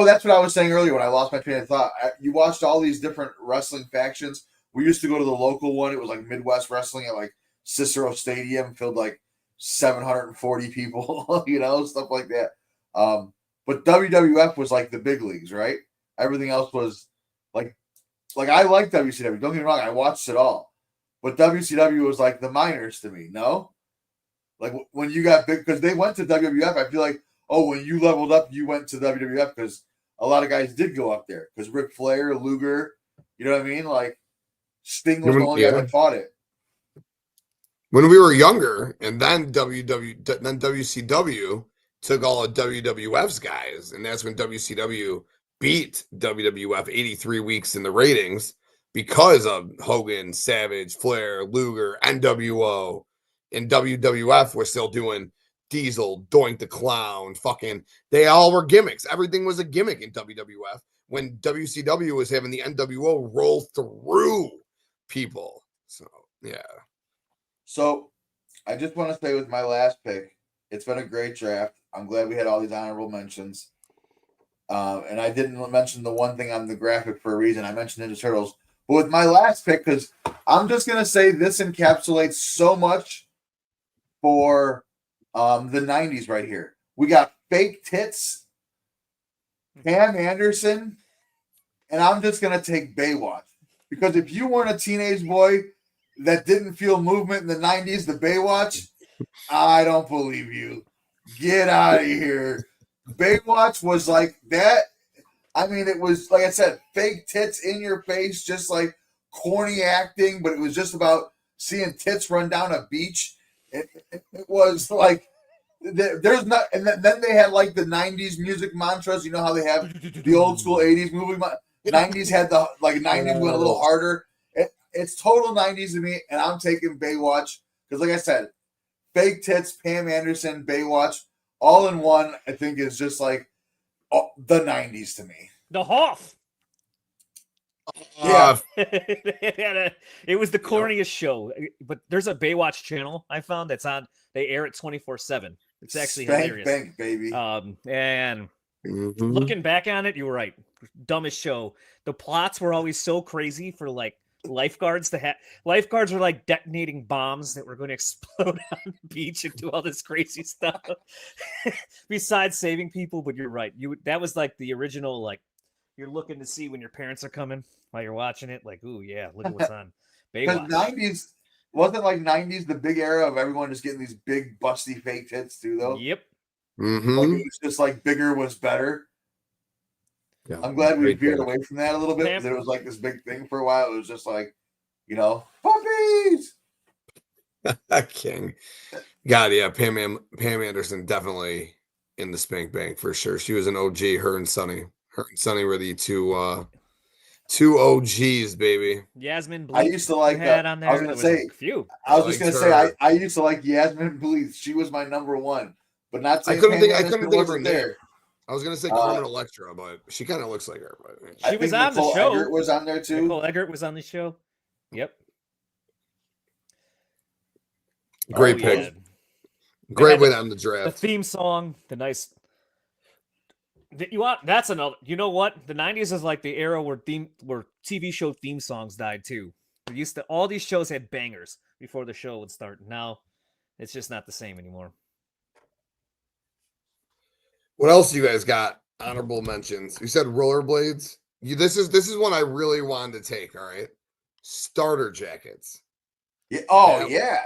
that's what I was saying earlier when I lost my train of thought. You watched all these different wrestling factions. We used to go to the local one. It was like Midwest Wrestling at like Cicero Stadium, filled like 740 people, stuff like that. But WWF was like the big leagues, right? Everything else was like I like WCW. Don't get me wrong, I watched it all. But WCW was like the minors to me, no? Like when you got big, because they went to WWF, I feel like, when you leveled up, you went to WWF because a lot of guys did go up there. Because Ric Flair, Luger, you know what I mean? Like Sting was the only guy that fought it. When we were younger, and then WCW took all of WWF's guys, and that's when WCW beat WWF 83 weeks in the ratings because of Hogan, Savage, Flair, Luger, NWO, and WWF was still doing Diesel, Doink the Clown, they all were gimmicks. Everything was a gimmick in WWF when WCW was having the NWO roll through people. So, yeah. So, I just want to say with my last pick, it's been a great draft. I'm glad we had all these honorable mentions. And I didn't mention the one thing on the graphic for a reason. I mentioned Ninja Turtles. But with my last pick, because I'm just going to say this encapsulates so much for the 90s right here. We got fake tits, Pam Anderson, and I'm just going to take Baywatch. Because if you weren't a teenage boy that didn't feel movement in the 90s, the Baywatch, I don't believe you. Get out of here. Baywatch was like that. I mean, it was, like I said, fake tits in your face, just like corny acting, but it was just about seeing tits run down a beach. It was like, there's not, and then they had like the 90s music mantras. You know how they have the old school 80s movie, 90s had the, like 90s went a little harder. It's total 90s to me, and I'm taking Baywatch because, like I said, fake tits, Pam Anderson, Baywatch, all in one, I think is just like the 90s to me. The Hoff. Yeah. It was the corniest show, but there's a Baywatch channel I found that's on. They air it 24/7. It's actually hilarious. Bank, baby. And looking back on it, you were right. Dumbest show. The plots were always so crazy for like lifeguards to have. Lifeguards were like detonating bombs that were going to explode on the beach and do all this crazy stuff. Besides saving people, but you're right. That was like the original, like, you're looking to see when your parents are coming while you're watching it. Like, ooh, yeah, look at what's on. Baywatch. 90s, wasn't like 90s the big era of everyone just getting these big, busty fake tits too, though? Yep. Like, it was just like bigger was better. Yeah, I'm glad we veered away from that a little bit because it was like this big thing for a while. It was just like, puppies. King. God, yeah, Pam Anderson definitely in the spank bank for sure. She was an OG. Her and Sonny were the two OGs, baby. Yasmin Bleeth. I used to like had on there. I was gonna say few. I was just gonna say I used to like Yasmin Bleeth. She was my number one, but not. I couldn't think of her name. I was gonna say Carmen Electra, but she kind of looks like her. But she was on the show. Eggert was on there too. Nicole Eggert was on the show. Yep. Great pick. Yeah. Great win on the draft. The theme song, the nice. That's another. You know what? The 90s is like the era where TV show theme songs died too. All these shows had bangers before the show would start. Now, it's just not the same anymore. What else you guys got? Honorable mentions. You said rollerblades. This is one I really wanted to take. All right, starter jackets. Yeah. Oh yeah.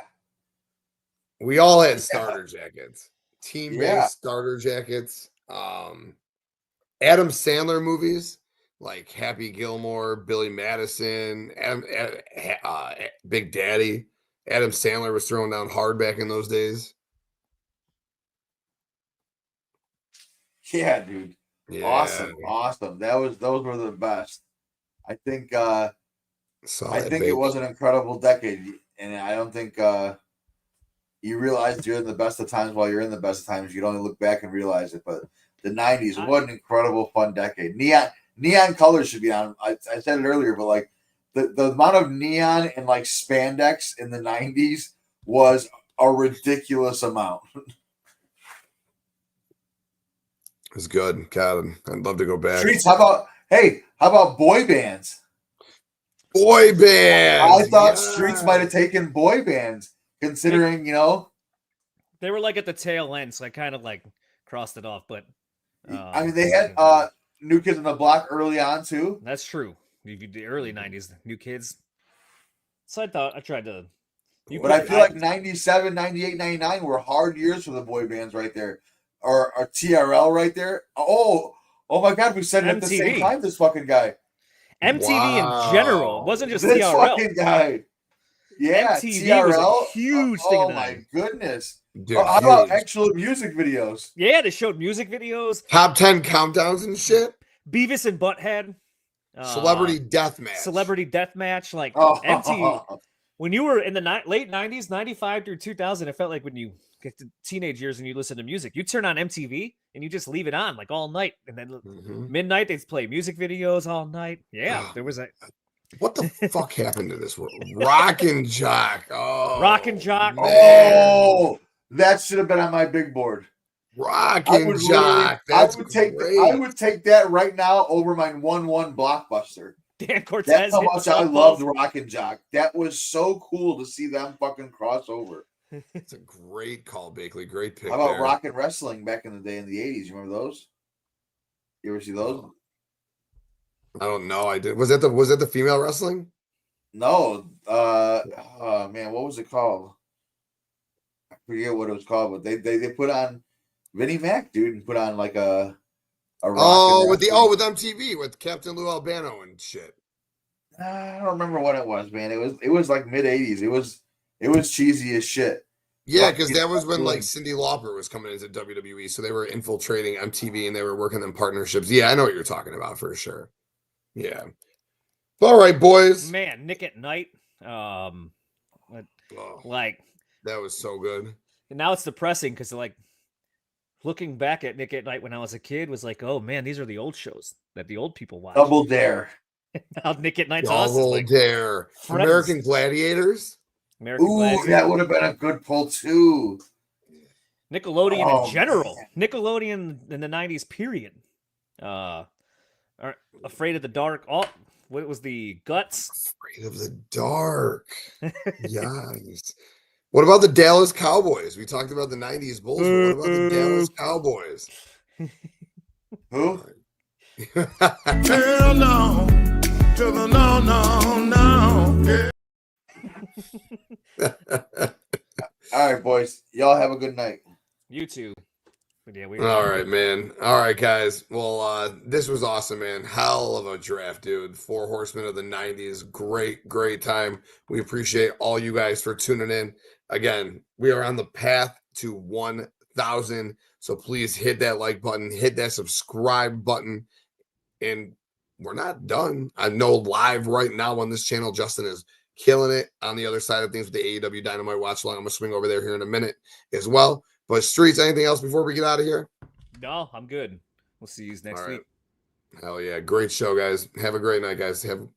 We all had starter jackets. Team-based starter jackets. Adam Sandler movies like Happy Gilmore, Billy Madison, Big Daddy. Adam Sandler was throwing down hard back in those days. Yeah, dude. Yeah. Awesome. Those were the best. I think it was an incredible decade, and I don't think you realize you're in the best of times while you're in the best of times. You'd only look back and realize it, but the 90s, what an incredible fun decade. Neon colors should be on. I said it earlier, but like the amount of neon and like spandex in the 90s was a ridiculous amount. It's good. God, I'd love to go back. Streets, how about boy bands? Boy bands. I thought Streets might have taken boy bands, considering, they were like at the tail end, so I kind of like crossed it off. But I mean, they had New Kids on the Block early on too. That's true. The early 90s, New Kids. So I tried to. But I feel like 97, 98, 99 were hard years for the boy bands right there. Or TRL right there. Oh my God, we said it at the same time, this fucking guy. MTV in general. It wasn't just this TRL. Fucking guy. Yeah, MTV TRL was a huge thing. Oh my goodness. Dude, how about actual music videos? Yeah, they showed music videos. Top 10 countdowns and shit. Beavis and Butthead. Celebrity Deathmatch. Like MTV. When you were in the late 90s, 95 through 2000, it felt like when you get to teenage years and you listen to music, you turn on MTV and you just leave it on like all night. And then midnight, they'd play music videos all night. Yeah, there was a... What the fuck happened to this world? Rock and Jock. Oh, Rock and Jock. Man. Oh, that should have been on my big board. Rock and Jock. I would take that right now over my 1-1 Blockbuster. Dan Cortez. That's how much I loved Rock and Jock. That was so cool to see them fucking cross over. It's a great call, Bakley. Great pick. How about Rock and Wrestling back in the day in the 80s? You remember those? You ever see those? I don't know. I did. Was that the female wrestling? No. Oh man, what was it called? I forget what it was called, but they put on Vinnie Mac, dude, and put on like a Oh, rock with and roll. with MTV with Captain Lou Albano and shit. I don't remember what it was, man. It was like mid '80s. It was cheesy as shit. Yeah, But, because you that know, was when like doing- Cyndi Lauper was coming into WWE, so they were infiltrating MTV and they were working in partnerships. Yeah, I know what you're talking about for sure. Yeah. All right, boys. Man, Nick at Night. Oh, Like that was so good. now it's depressing because like looking back at Nick at Night when I was a kid was like, oh man, these are the old shows that the old people watch. Double Dare. Now Nick at Night to us is Double like Dare. Friends. American Gladiators. American Ooh, Gladiators. that would have been a good pull too. Nickelodeon Oh, in general. man. Nickelodeon in the 90s, period. Afraid of the Dark. Oh, what was the Guts? Afraid of the Dark. Yes. What about the Dallas Cowboys? We talked about the 90s Bulls, but what about the Dallas Cowboys? Who? Hell no, to the no. All right, boys. Y'all have a good night. You two. But yeah, we All right, man. All right, guys. Well, this was awesome, man. Hell of a draft, dude. 4 Horsemen of the 90s. Great time. We appreciate all you guys for tuning in. Again, we are on the path to 1,000. So please hit that like button, hit that subscribe button. And we're not done. I know live right now on this channel, Justin is killing it on the other side of things with the AEW Dynamite watch along. I'm gonna swing over there here in a minute as well. But Streets, anything else before we get out of here? No, I'm good. We'll see you next All right. week. Hell yeah. Great show, guys. Have a great night, guys. Have